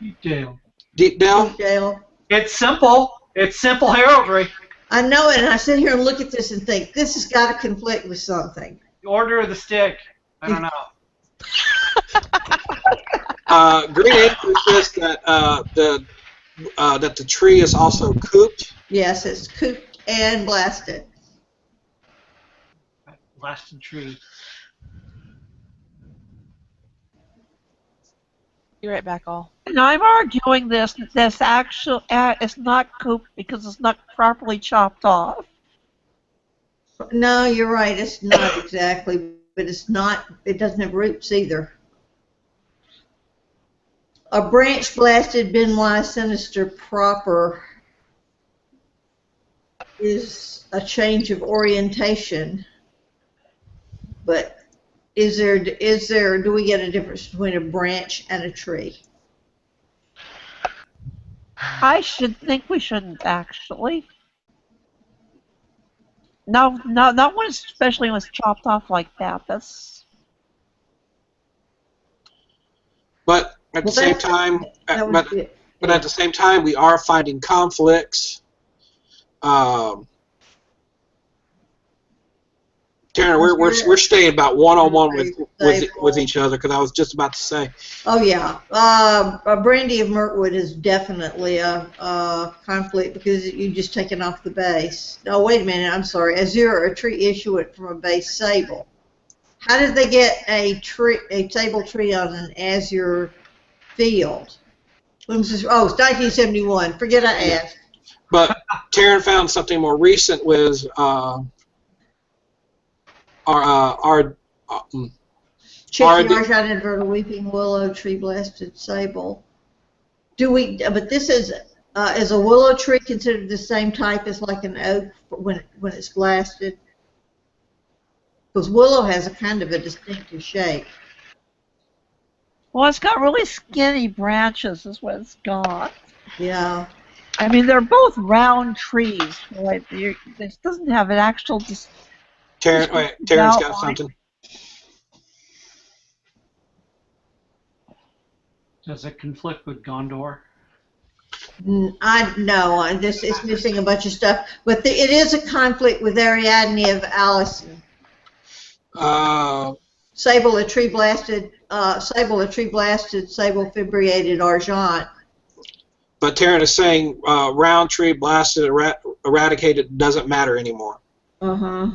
Deepdale. Deepdale. It's simple. It's simple heraldry. I know it, and I sit here and look at this and think, this has got to conflict with something. The Order of the Stick. I don't know. Green Ink says that that the tree is also cooped. Yes, it's cooped and blasted. Blasted tree. Be right back, all. And I'm arguing this actual it's not cooped because it's not properly chopped off. No, you're right. It's not exactly, but it's not. It doesn't have roots either. A branch blasted Benoit Sinister proper is a change of orientation, but is there? Do we get a difference between a branch and a tree? I should think we shouldn't actually. No, not when, especially when it's chopped off like that. That's. But at the same time, but at the same time, we are finding conflicts. Karen, we're staying about one-on-one with each other, because I was just about to say. Oh yeah, Brandy of Mirkwood is definitely a conflict because you're just taking off the base. No, wait a minute, I'm sorry. Azure, a tree issuant from a base sable. How did they get a sable tree on an Azure field? Oh, it's 1971. Forget I asked. But Taryn found something more recent with Chicken Argent inverted weeping willow tree blasted sable. But this is a willow tree considered the same type as like an oak when it's blasted? Because willow has a kind of a distinctive shape. Well, it's got really skinny branches is what it's got. Yeah. I mean, they're both round trees. Right? This doesn't have an actual. Taryn's got something. Does it conflict with Gondor? No, this is missing a bunch of stuff. But it is a conflict with Ariadne of Allison. Sable a tree blasted, sable fibriated argent. But Taryn is saying round tree blasted, eradicated doesn't matter anymore. Uh-huh.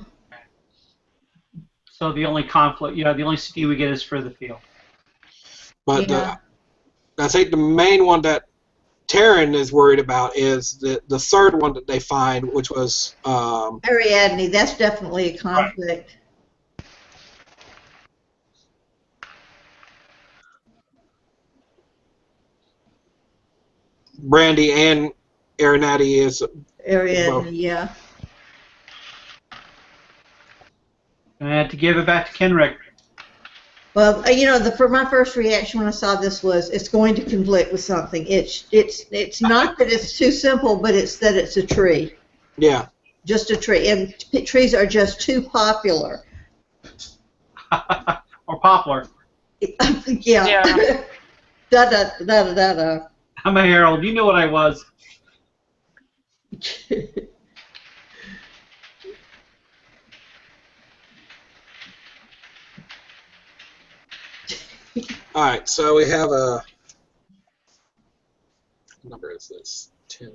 So the only conflict, the only CD we get is for the field. But Yeah. I think the main one that Taryn is worried about is the third one that they find, which was Ariadne, that's definitely a conflict. Brandy and Aranati is Ariadne, well, yeah. And I had to give it back to Kenrick. Well, for my first reaction when I saw this was it's going to conflict with something. It's not that it's too simple, but it's that it's a tree. Yeah. Just a tree, and trees are just too popular. Or poplar. Yeah. Yeah. Da da da da da da. I'm a herald. You know what I was. All right, so we have a what number is this? 10.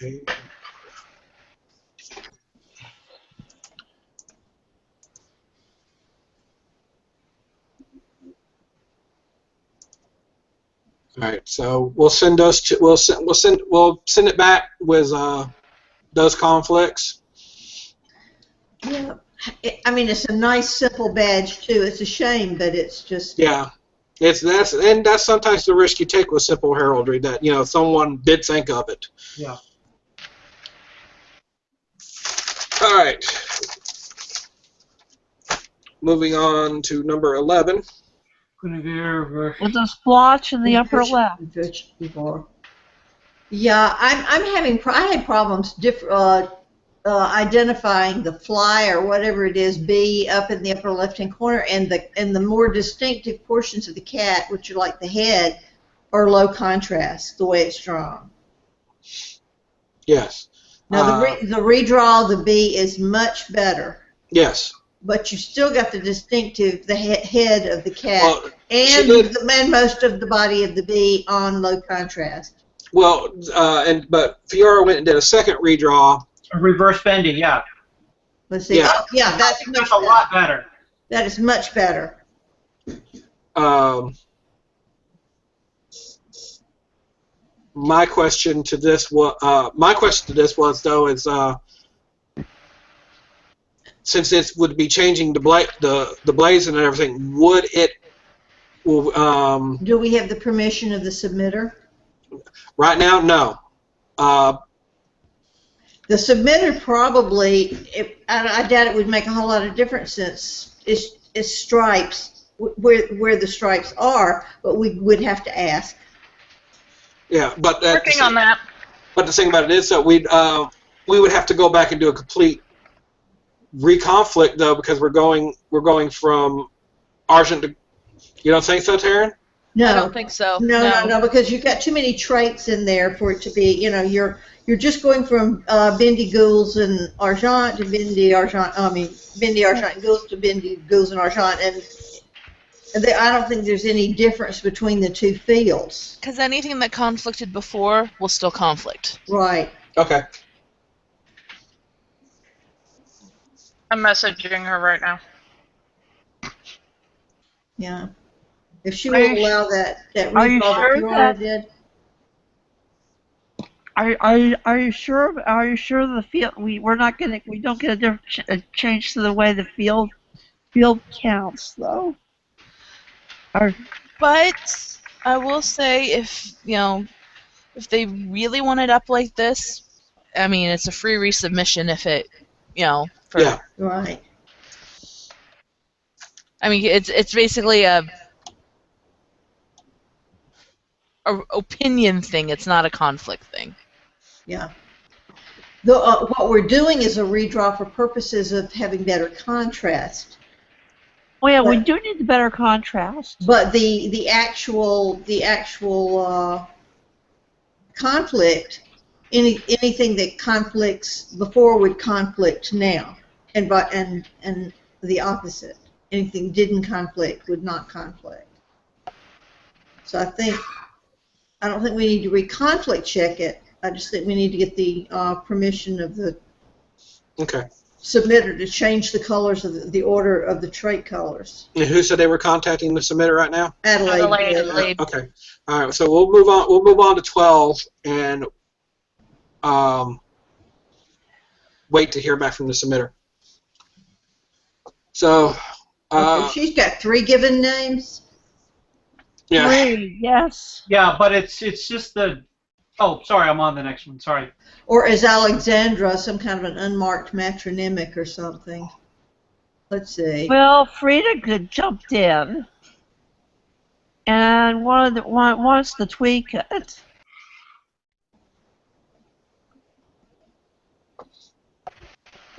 Eight. All right, so we'll send those. We'll send it back with those conflicts. Yeah. I mean, it's a nice, simple badge too. It's a shame, but it's just. Yeah, that's sometimes the risk you take with simple heraldry, that someone did think of it. Yeah. All right. Moving on to number 11. With the splotch in the upper left. Yeah, I had problems identifying the fly or whatever it is, bee up in the upper left-hand corner, and the more distinctive portions of the cat, which are like the head, are low contrast the way it's drawn. Yes. Now the redraw of the bee is much better. Yes. But you still got the distinctive, the head of the cat, Well, and most of the body of the bee on low contrast. Well, but Fiora went and did a second redraw. A reverse bending, yeah. Let's see. Yeah. Oh, yeah, that's a lot better. That is much better. My question to this was though is since it would be changing the blaze and everything, would it? Do we have the permission of the submitter? Right now, no. The submitter probably, I doubt it would make a whole lot of difference since it's stripes where the stripes are, but we would have to ask. Yeah, but Working on that. But the thing about it is that we would have to go back and do a complete reconflict though, because we're going from argent to. You don't think so, Taryn? No, I don't think so. No, because you've got too many traits in there for it to be. You're just going from Bindi Ghouls and Argent to Bindi Argent. Bindi Argent and Ghouls to Bindi Ghouls and Argent, and I don't think there's any difference between the two fields. Because anything that conflicted before will still conflict. Right. Okay. I'm messaging her right now. Yeah. If she will allow that Are you redraw sure that Fiora that- did. Are you sure? Are you sure the field? We don't get a different change to the way the field counts though. But I will say, if they really want it up like this, I mean, it's a free resubmission if it, for, Yeah. Right. I mean, it's basically a opinion thing. It's not a conflict thing. Yeah. What we're doing is a redraw for purposes of having better contrast. Well, yeah, we do need the better contrast. But the actual conflict, anything that conflicts before would conflict now, and the opposite. Anything didn't conflict would not conflict. So I don't think we need to re-conflict check it. I just think we need to get the permission of the submitter to change the colors of the order of the trait colors. And who said they were contacting the submitter right now? Adelaide. Okay. All right. So we'll move on. We'll move on to 12 and wait to hear back from the submitter. So. Okay, she's got 3 given names. Yeah. 3, yes. Yeah, but it's just the. Oh, sorry, I'm on the next one. Sorry. Or is Alexandra some kind of an unmarked matronymic or something? Let's see. Well, Frida jumped in and wants to tweak it.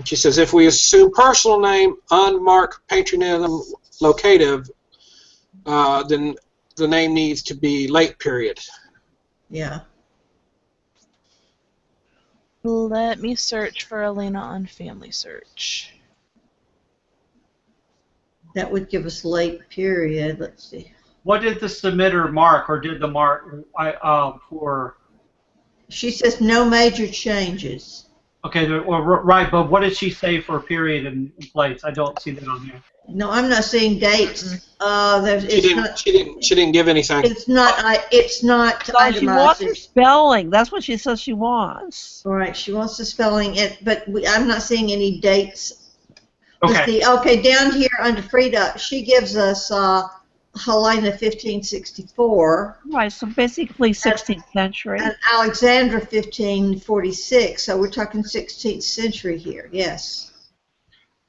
She says, if we assume personal name, unmarked patronym locative, then the name needs to be late period. Yeah. Let me search for Elena on Family Search. That would give us late period. Let's see. What did the submitter mark, or did the mark for? She says no major changes. Okay, right, but what did she say for a period in place? I don't see that on here. No, I'm not seeing dates. She didn't give anything. It's not itemized. She wants her spelling. That's what she says she wants. All right, she wants the spelling, but I'm not seeing any dates. Okay. Okay, down here under Frida, she gives us Helena 1564. Right, so basically 16th century. And Alexandra 1546. So we're talking 16th century here. Yes.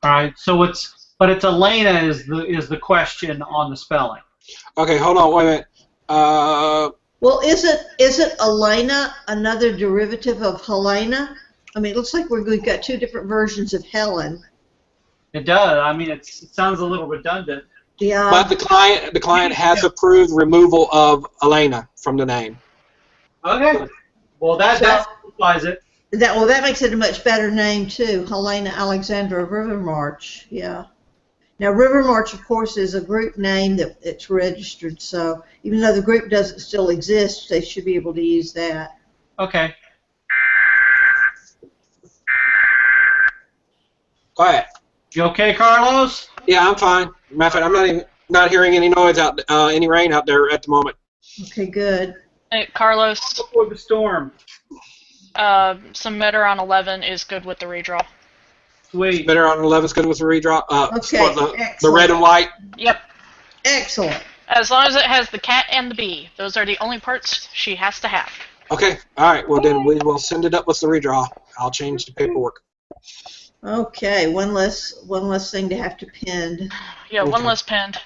All right. So it's Elena is the question on the spelling. Okay, hold on, wait a minute. Well, is it Elena another derivative of Helena? I mean, it looks like we've got 2 different versions of Helen. It does. I mean, it sounds a little redundant. Yeah. But the client has approved removal of Elena from the name. Okay. Well, that simplifies it. That makes it a much better name too. Helena Alexandra Rivermarch. Yeah. Now Rivermarch, of course, is a group name that's registered. So even though the group doesn't still exist, they should be able to use that. Okay. Go ahead. You okay, Carlos? Yeah, I'm fine. Matter of fact, I'm not hearing any noise any rain out there at the moment. Okay, good. Hey, Carlos. Before the storm. Submitter on 11 is good with the redraw. Sweet. Submitter on 11 is good with the redraw. Okay, the red and white. Yep. Excellent. As long as it has the cat and the bee, those are the only parts she has to have. Okay. All right. Well, then we will send it up with the redraw. I'll change the paperwork. Okay, one less thing to have to pin. Yeah, Okay. one less pinned.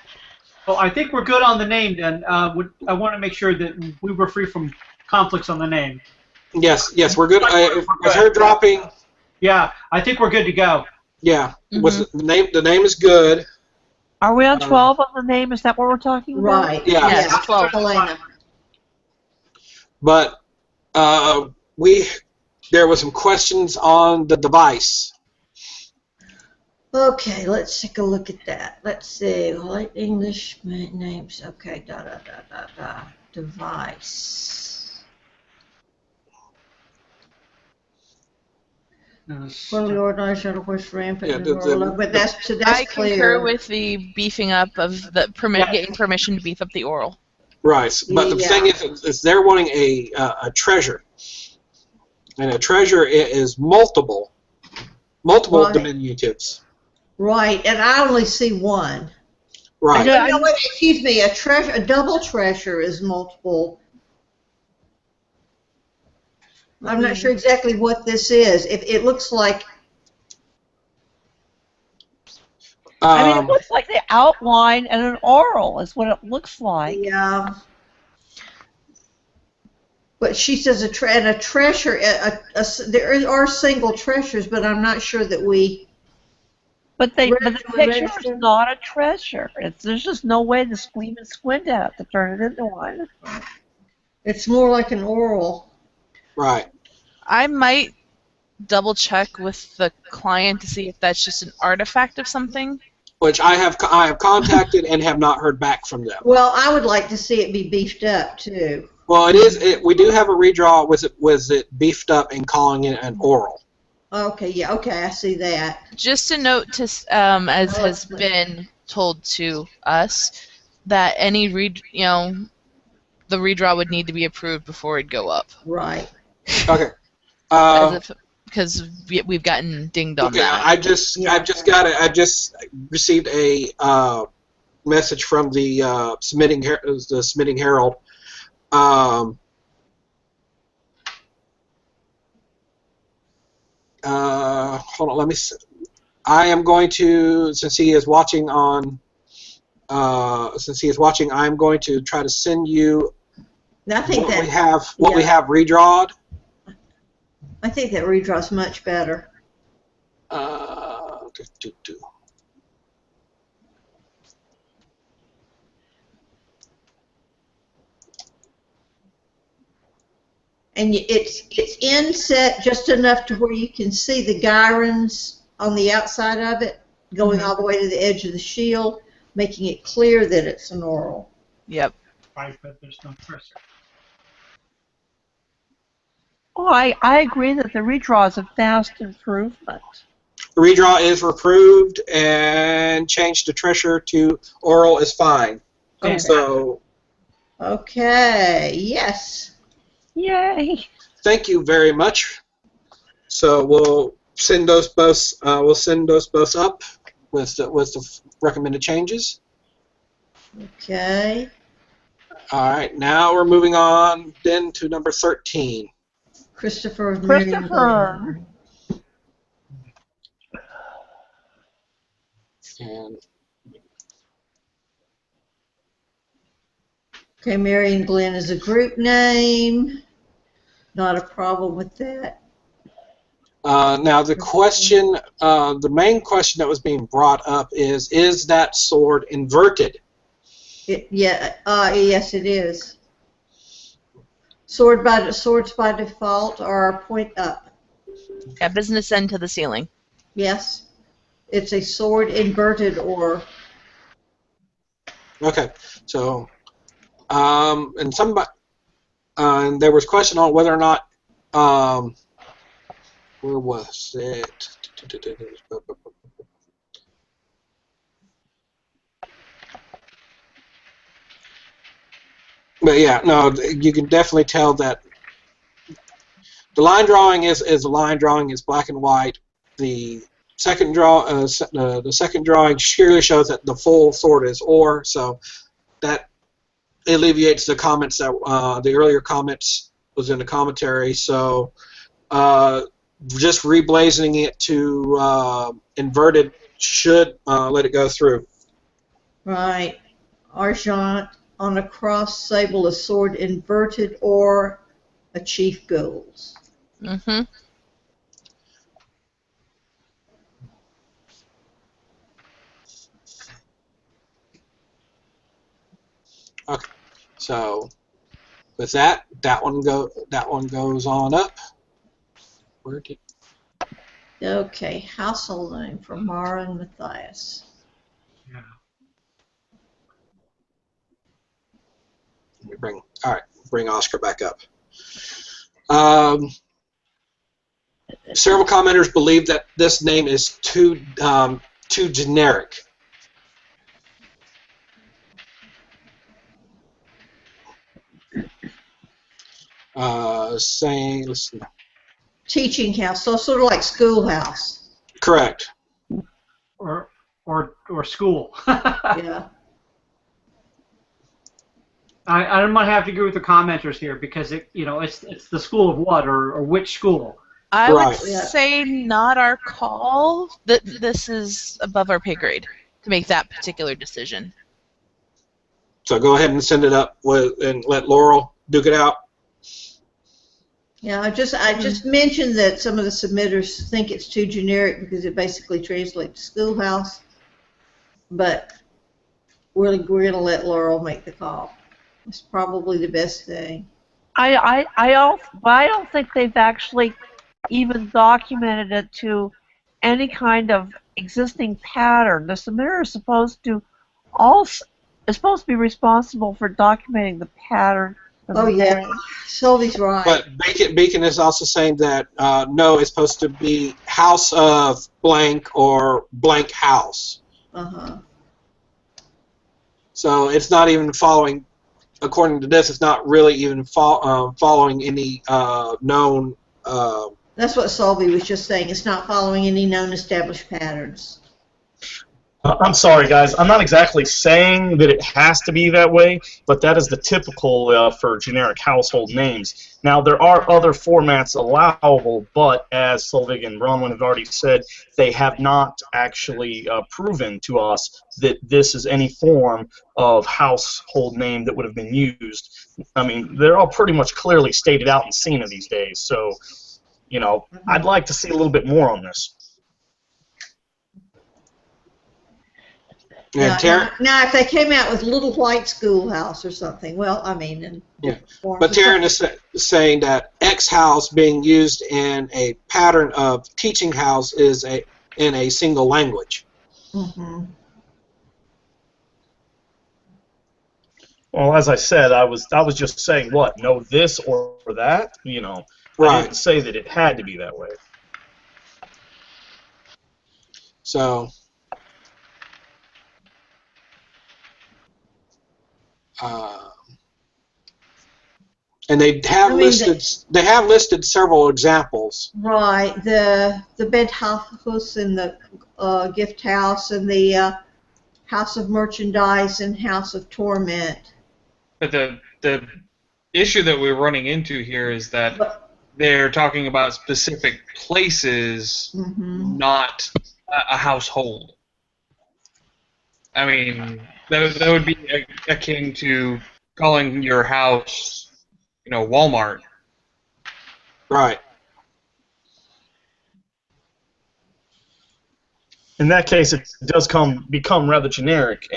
Well, I think we're good on the name then. I want to make sure that we were free from conflicts on the name. Yes, we're good. With her dropping. Yeah, I think we're good to go. Yeah, with the name is good. Are we on 12 on the name? Is that what we're talking about? Right. Yeah. Yes, 12. Helena. But there were some questions on the device. Okay, let's take a look at that. Let's see. Light English names. Okay, device. Fully organized out of West Rampant. Yeah, but that's I clear. concur with the beefing up of the getting permission to beef up the oral. Right, but the thing is they're wanting a treasure, and a treasure is multiple diminutives. Right, and I only see one. Right. Excuse me, a double treasure is multiple. I'm not sure exactly what this is. It looks like. I mean, it looks like the outline and an oral is what it looks like. Yeah. But she says a treasure. There are single treasures, but I'm not sure that we. But the picture is register? not a treasure. There's just no way to squeam and squint at to turn it into one. It's more like an oral. Right. I might double check with the client to see if that's just an artifact of something. Which I have contacted and have not heard back from them. Well, I would like to see it be beefed up too. Well, we do have a redraw with it beefed up and calling it an oral. Okay, yeah, okay, I see that. Just a note to, as has been told to us, that any the redraw would need to be approved before it'd go up. Right. Okay. Because we've gotten dinged on Okay, that. I just received a message from the submitting Herald. Hold on, let me see. I am going to, since he is watching, I am going to try to send you I think what we have redrawed. I think that redraw's much better. And it's inset just enough to where you can see the gyrons on the outside of it, going all the way to the edge of the shield, making it clear that it's an oral. Yep. Right, but there's no pressure. Oh, I agree that the redraw is a vast improvement. Redraw is approved and change the treasure to oral is fine. Okay. So. Okay. Yes. Yay. Thank you very much. So we'll send those both. Up with the recommended changes. Okay. All right. Now we're moving on then to number 13. Christopher. Meridian. And okay, Meridian Glen is a group name. Not a problem with that. now the question, the main question that was being brought up is that sword inverted? Yes, it is. Swords by default are point up. Yeah, business end to the ceiling. Yes. It's a sword inverted or. Okay. So, and somebody, and there was question on whether or not, where was it? But yeah, no, you can definitely tell that the line drawing is the line drawing is black and white. The second the second drawing clearly shows that the full sword is ore, so that alleviates the comments that the earlier comments was in the commentary. So just reblazoning it to inverted should let it go through. Right. Argent on a cross, sable, a sword inverted or achieve goals. Mm-hmm. Okay, so with that one goes on up. Where did? Okay, household name for Mara and Matthias. Yeah. Let me bring Oscar back up. Several commenters believe that this name is too generic. Saying, listen. Teaching house, so sort of like schoolhouse. Correct. Or school. Yeah. I might have to agree with the commenters here because it's the school of what or which school. I Right. would say not our call. This is above our pay grade to make that particular decision. So go ahead and send it up and let Laurel duke it out. Yeah, I just mentioned that some of the submitters think it's too generic because it basically translates to schoolhouse, but we're going to let Laurel make the call. It's probably the best thing. I don't think they've actually even documented it to any kind of existing pattern. The submitter is supposed to be responsible for documenting the pattern. Oh yeah, Sylvie's right. But Beacon is also saying that no, it's supposed to be house of blank or blank house. Uh-huh. So it's not even following. According to this, it's not really even following any known. That's what Sylvie was just saying. It's not following any known established patterns. I'm sorry, guys. I'm not exactly saying that it has to be that way, but that is the typical for generic household names. Now, there are other formats allowable, but as Solvig and Bronwyn have already said, they have not actually proven to us that this is any form of household name that would have been used. I mean, they're all pretty much clearly stated out in SCENA these days, so, you know, I'd like to see a little bit more on this. Now, if they came out with Little White Schoolhouse or something, well, I mean, in forms. But Taryn is saying that X house being used in a pattern of teaching house is in a single language. Mm-hmm. Well, as I said, I was just saying what, no this or that, you know. Right. I didn't say that it had to be that way. So. And they have listed several examples. Right, the Bedhouse and the Gift House and the House of Merchandise and House of Torment. But the issue that we're running into here is that they're talking about specific places, not a household. I mean, that would be akin to calling your house, you know, Walmart. Right. In that case, it does become rather generic,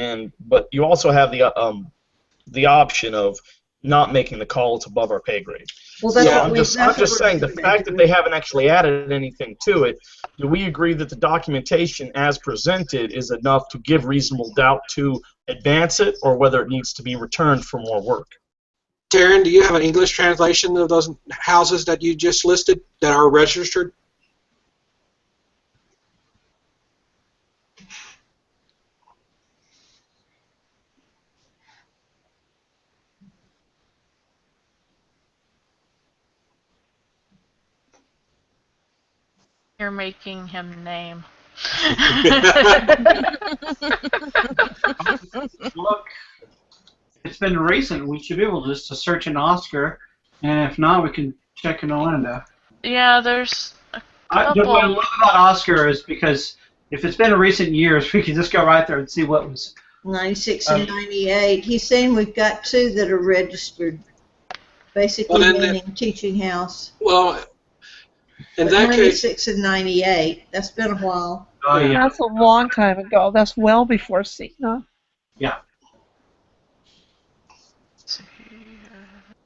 but you also have the option of not making the call. It's above our pay grade. Well, that's I'm just saying the fact that they haven't actually added anything to it. Do we agree that the documentation as presented is enough to give reasonable doubt to advance it, or whether it needs to be returned for more work? Taryn, do you have an English translation of those houses that you just listed that are registered? You're making him name. Look, it's been recent. We should be able just to search in Oscar, and if not, we can check in Orlando. Yeah, there's a couple. What I love about Oscar is because if it's been in recent years, we can just go right there and see what was. 96 and 98. He's saying we've got 2 that are registered, basically meaning teaching house. Well, in that 96 case, and 98. That's been a while. Oh, yeah. That's a long time ago. That's well before SCENA. Yeah.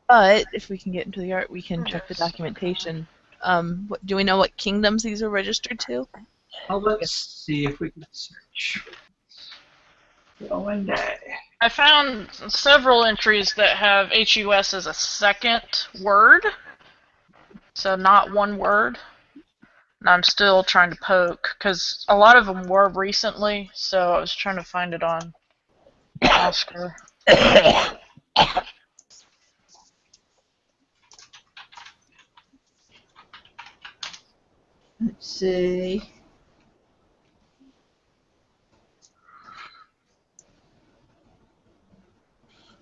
But if we can get into the art, we can check the documentation. Do we know what kingdoms these are registered to? Well, let's see if we can search. I found several entries that have HUS as a second word, so not one word. And I'm still trying to poke, because a lot of them were recently, so I was trying to find it on Oscar. Let's see.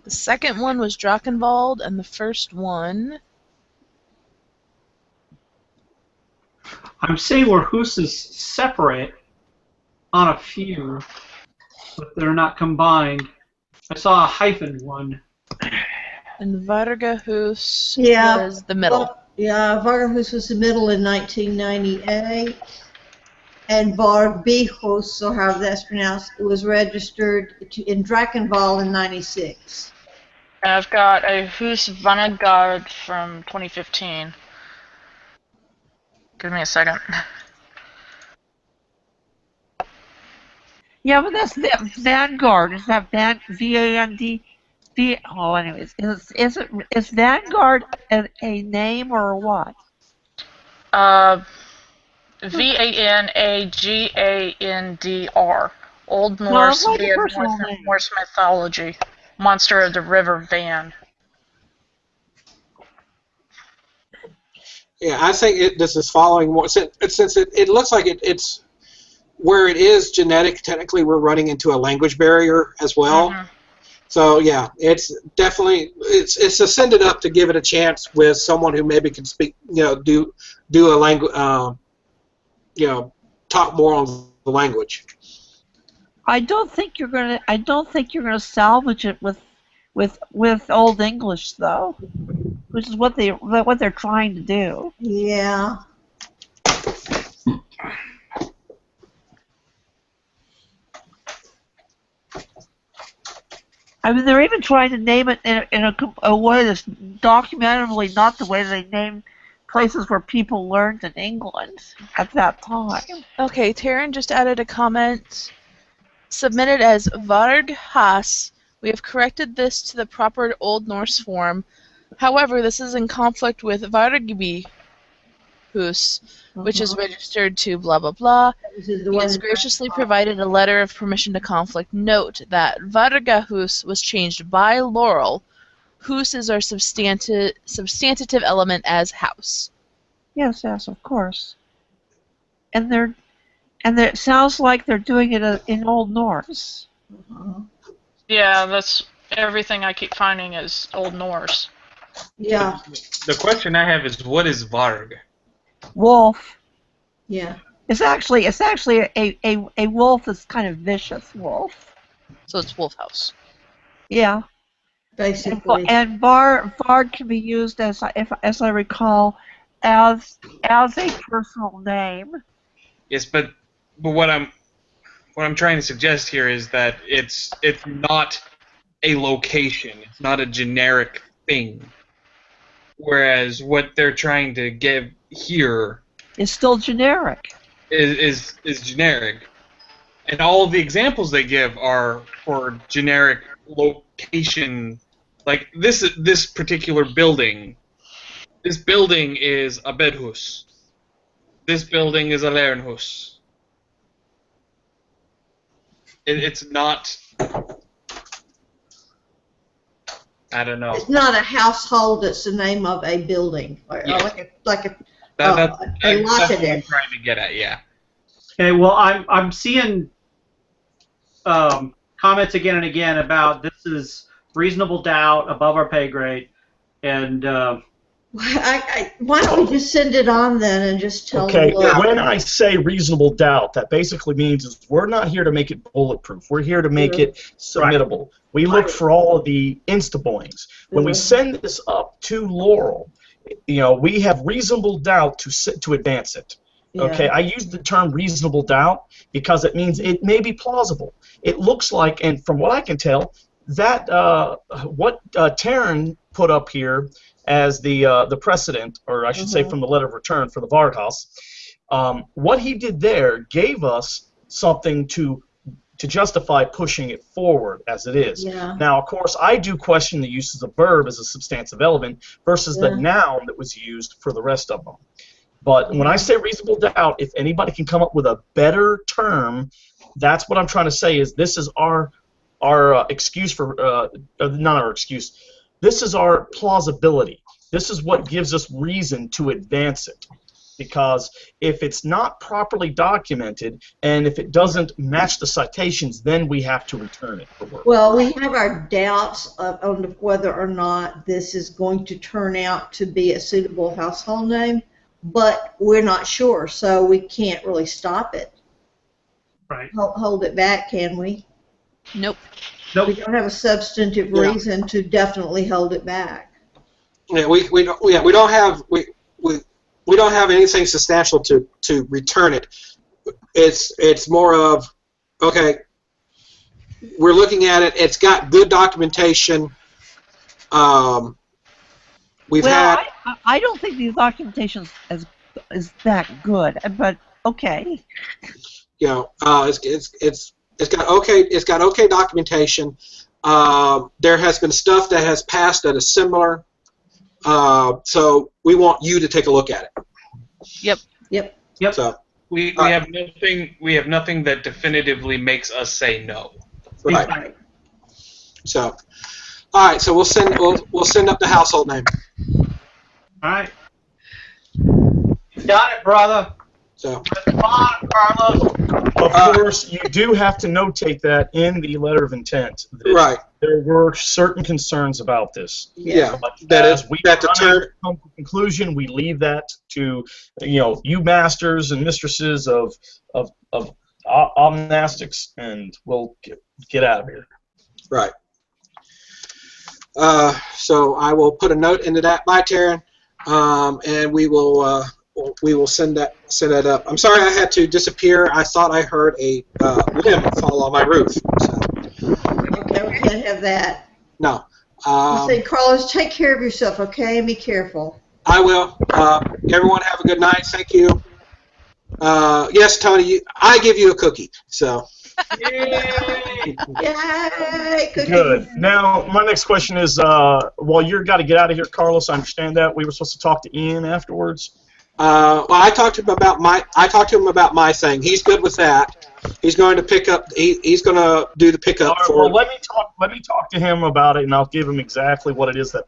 The second one was Drachenwald, and the first one... I'm seeing where Hus is separate on a few, but they're not combined. I saw a hyphen one. And Varga Hus Yeah. was the middle. Yeah, Vargas was submitted in 1998, and Barbijos, or however that's pronounced, it was registered in Drakenval in 96. And I've got a Hus Vanguard from 2015. Give me a second. Yeah, but that's Vanguard. Is that VAND? Oh, anyways, is Vanguard a name or what? Vanagandr. Old No, Norse it's like a via personal name. Norse mythology. Monster of the River Van. Yeah, I think this is following more since it looks like it's where it is genetic. Technically, we're running into a language barrier as well. Mm-hmm. So yeah, it's definitely it's ascended up to give it a chance with someone who maybe can speak, do a language, talk more on the language. I don't think you're gonna salvage it with Old English though, which is what they're trying to do. Yeah. I mean, they're even trying to name it in a way that's documentably not the way they name places where people learned in England at that time. Okay, Taryn just added a comment. Submitted as Varg Has. We have corrected this to the proper Old Norse form. However, this is in conflict with Vargby Hus, which is registered to blah blah blah. He has graciously provided a letter of permission to conflict. Note that Vargahus was changed by Laurel. Hus is our substantive element as house. Yes, of course. And it sounds like they're doing it in Old Norse. Yeah, that's everything I keep finding is Old Norse. Yeah. The question I have is, what is Varg? Wolf. Yeah. It's actually a wolf that's kind of vicious wolf. So it's Wolf House. Yeah. Basically. And Varg can be used as I recall as a personal name. Yes, but what I'm trying to suggest here is that it's not a location. It's not a generic thing. Whereas what they're trying to give here is still generic. Is generic, and all of the examples they give are for generic location. Like this particular building. This building is a bedhus. This building is a lernhus. It's not. I don't know. It's not a household. It's the name of a building, or like a That's what I'm locative. trying to get at. Yeah. Okay. Well, I'm seeing comments again and again about this is reasonable doubt above our pay grade, and why don't we just send it on then and just tell Okay, them? when I say reasonable doubt, that basically means is we're not here to make it bulletproof. We're here to make it submittable. We look for all of the insta-boings. When we send this up to Laurel, we have reasonable doubt to advance it. Okay, I use the term reasonable doubt because it means it may be plausible. It looks like, and from what I can tell, that what Taryn put up here as the precedent, or I should say from the letter of return for the Vargas, what he did there gave us something to justify pushing it forward as it is. Yeah. Now, of course, I do question the use of the verb as a substantive element versus the noun that was used for the rest of them. But when I say reasonable doubt, if anybody can come up with a better term, that's what I'm trying to say is this is our excuse for, not our excuse, this is our plausibility. This is what gives us reason to advance it. Because if it's not properly documented and if it doesn't match the citations, then we have to return it for work. Well, we have our doubts on whether or not this is going to turn out to be a suitable household name, but we're not sure, so we can't really stop it. Right. Hold it back, can we? Nope. We don't have a substantive reason to definitely hold it back. Yeah, we don't have we don't have anything substantial to return it. It's more of, okay, we're looking at it. It's got good documentation. I don't think the documentation is that good, but okay. You know, it's got okay documentation. There has been stuff that has passed that is similar. So we want you to take a look at it. Yep. So we have nothing that definitively makes us say no. right. So all right. So we'll send up the household name. All right. You got it, brother. So. Come on, Carlos. Of course, you do have to notate that in the letter of intent. Right. There were certain concerns about this. Yeah. But That as is we that the term. come to conclusion, we leave that to you masters and mistresses of omnastics, and we'll get out of here. Right. So I will put a note into that by Taryn, and we will send that up. I'm sorry I had to disappear. I thought I heard a limb fall on my roof. So. Okay, we can't have that. No. You say, Carlos, take care of yourself, okay, and be careful. I will. Everyone have a good night. Thank you. Yes, Tony, I give you a cookie. So. Yay! Cookie. Good. Now, my next question is, while you've got to get out of here, Carlos, I understand that. We were supposed to talk to Ian afterwards. Well, I talked to him about my thing. He's good with that. He's going to pick up. He's going to do the pickup for. Well, let me talk to him about it, and I'll give him exactly what it is that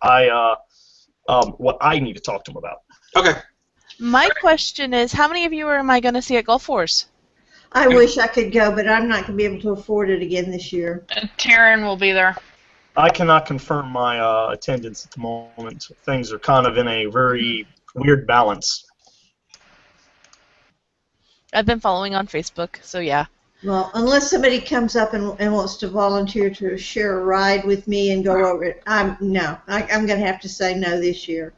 what I need to talk to him about. Okay. My question is, how many of you am I going to see at Gulf Wars? I wish I could go, but I'm not going to be able to afford it again this year. Taryn will be there. I cannot confirm my attendance at the moment. Things are kind of in a very weird balance. I've been following on Facebook, so yeah. Well, unless somebody comes up and wants to volunteer to share a ride with me and go over it, I'm going to have to say no this year.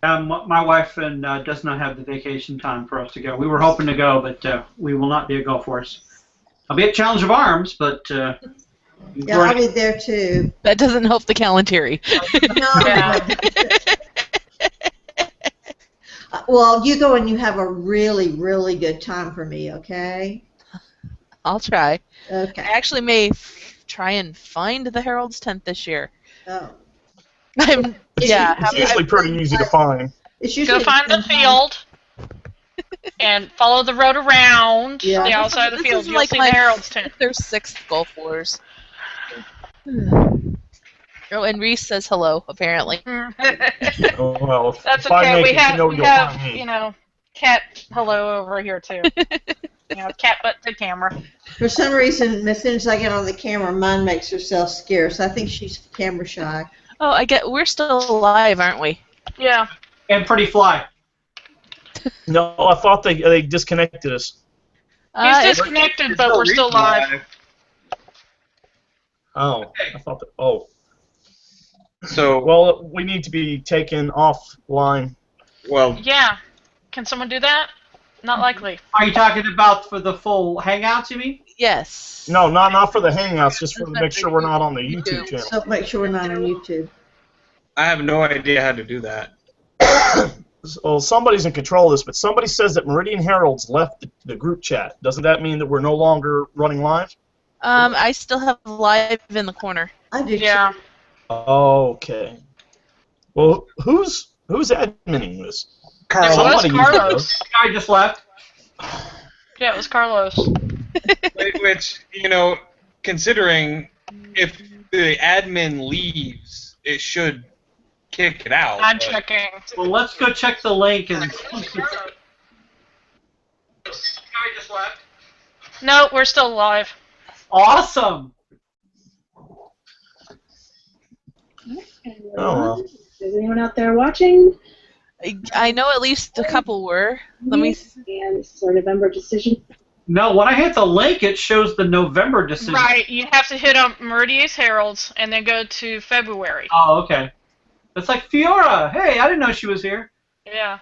My wife does not have the vacation time for us to go. We were hoping to go, but we will not be at Gulf Wars. I'll be at Challenge of Arms, but... yeah, I'll be there too. That doesn't help the calendary. No. Well, you go and you have a really, really good time for me, okay? I'll try. Okay. I actually may try and find the Herald's tent this year. Oh. It's usually pretty easy to find. Go find the field and follow the road around the outside of the field. You'll see the Herald's tent. There's 6 Gulf Wars. Oh, and Reese says hello, apparently. Oh, well, that's okay. We have cat hello over here too. Cat butt to camera. For some reason, as soon as I get on the camera, mine makes herself scarce. I think she's camera shy. Oh, we're still alive, aren't we? Yeah. And pretty fly. No, I thought they disconnected us. He's disconnected, but we're still live. Oh, I thought that. Oh. So. Well, we need to be taken offline. Well. Yeah. Can someone do that? Not likely. Are you talking about for the full Hangouts, you mean? Yes. No, not for the Hangouts, just to make sure we're not on the YouTube channel. So make sure we're not on YouTube. I have no idea how to do that. Well, somebody's in control of this, but somebody says that Meridian Heralds left the group chat. Doesn't that mean that we're no longer running live? I still have live in the corner. I do. Yeah. Okay. Well, who's adminning this? It was Carlos. I just left. Yeah, it was Carlos. Which, considering if the admin leaves, it should kick it out. I'm checking. Well, let's go check the link and. I just left. No, we're still alive. Awesome. Oh. Is anyone out there watching? I know at least a couple were. Let me. And this is our November decision. No, when I hit the link, it shows the November decision. Right, you have to hit on Meridian's Heralds and then go to February. Oh, okay. It's like, Fiora! Hey, I didn't know she was here. Yeah.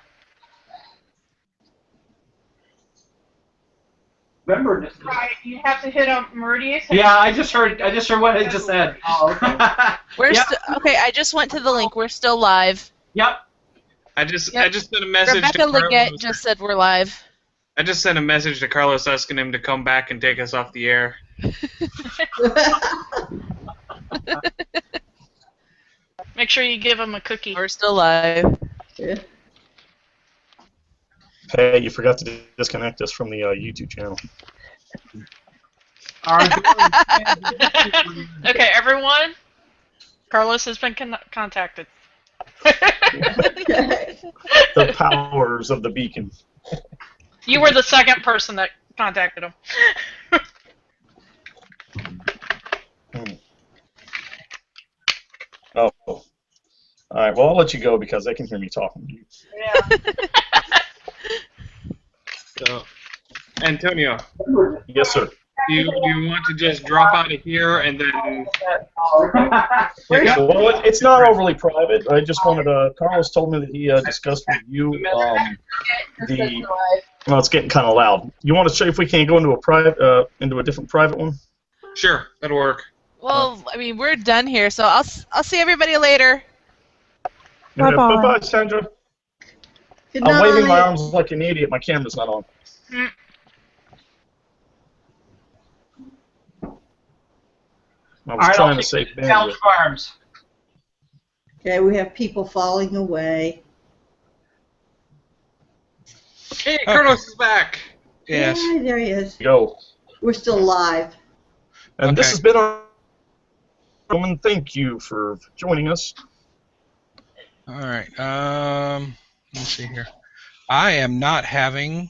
Remember this. Right, you have to hit on Meridian. Yeah, I just heard what it just said. Oh, okay. We're Yep. okay. I just went to the link. We're still live. Yep. I just sent a message Rebecca to Leggett Carlos. just said we're live. I just sent a message to Carlos asking him to come back and take us off the air. Make sure you give him a cookie. We're still live. Yeah. Hey, you forgot to disconnect us from the YouTube channel. Okay, everyone. Carlos has been contacted. The powers of the beacon. You were the second person that contacted him. Oh. All right. Well, I'll let you go because they can hear me talking to you. Yeah. So, Antonio. Yes, sir. Do you want to just drop out of here and then? Well, it's not overly private. I just wanted to. Carlos told me that he discussed with you the. Well, it's getting kind of loud. You want to show if we can go into a private, into a different private one? Sure, that'll work. Well, I mean, we're done here, so I'll see everybody later. Bye bye, Sandra. Good I'm waving my night. arms like an idiot. My camera's not on. Mm. I was trying to save bandwidth. Farms. Okay, we have people falling away. Hey, Carlos is back. Yes. Yeah, there he is. Go. We're still live. And this Okay. has been our woman. Thank you for joining us. All right. Let's see here. I am not having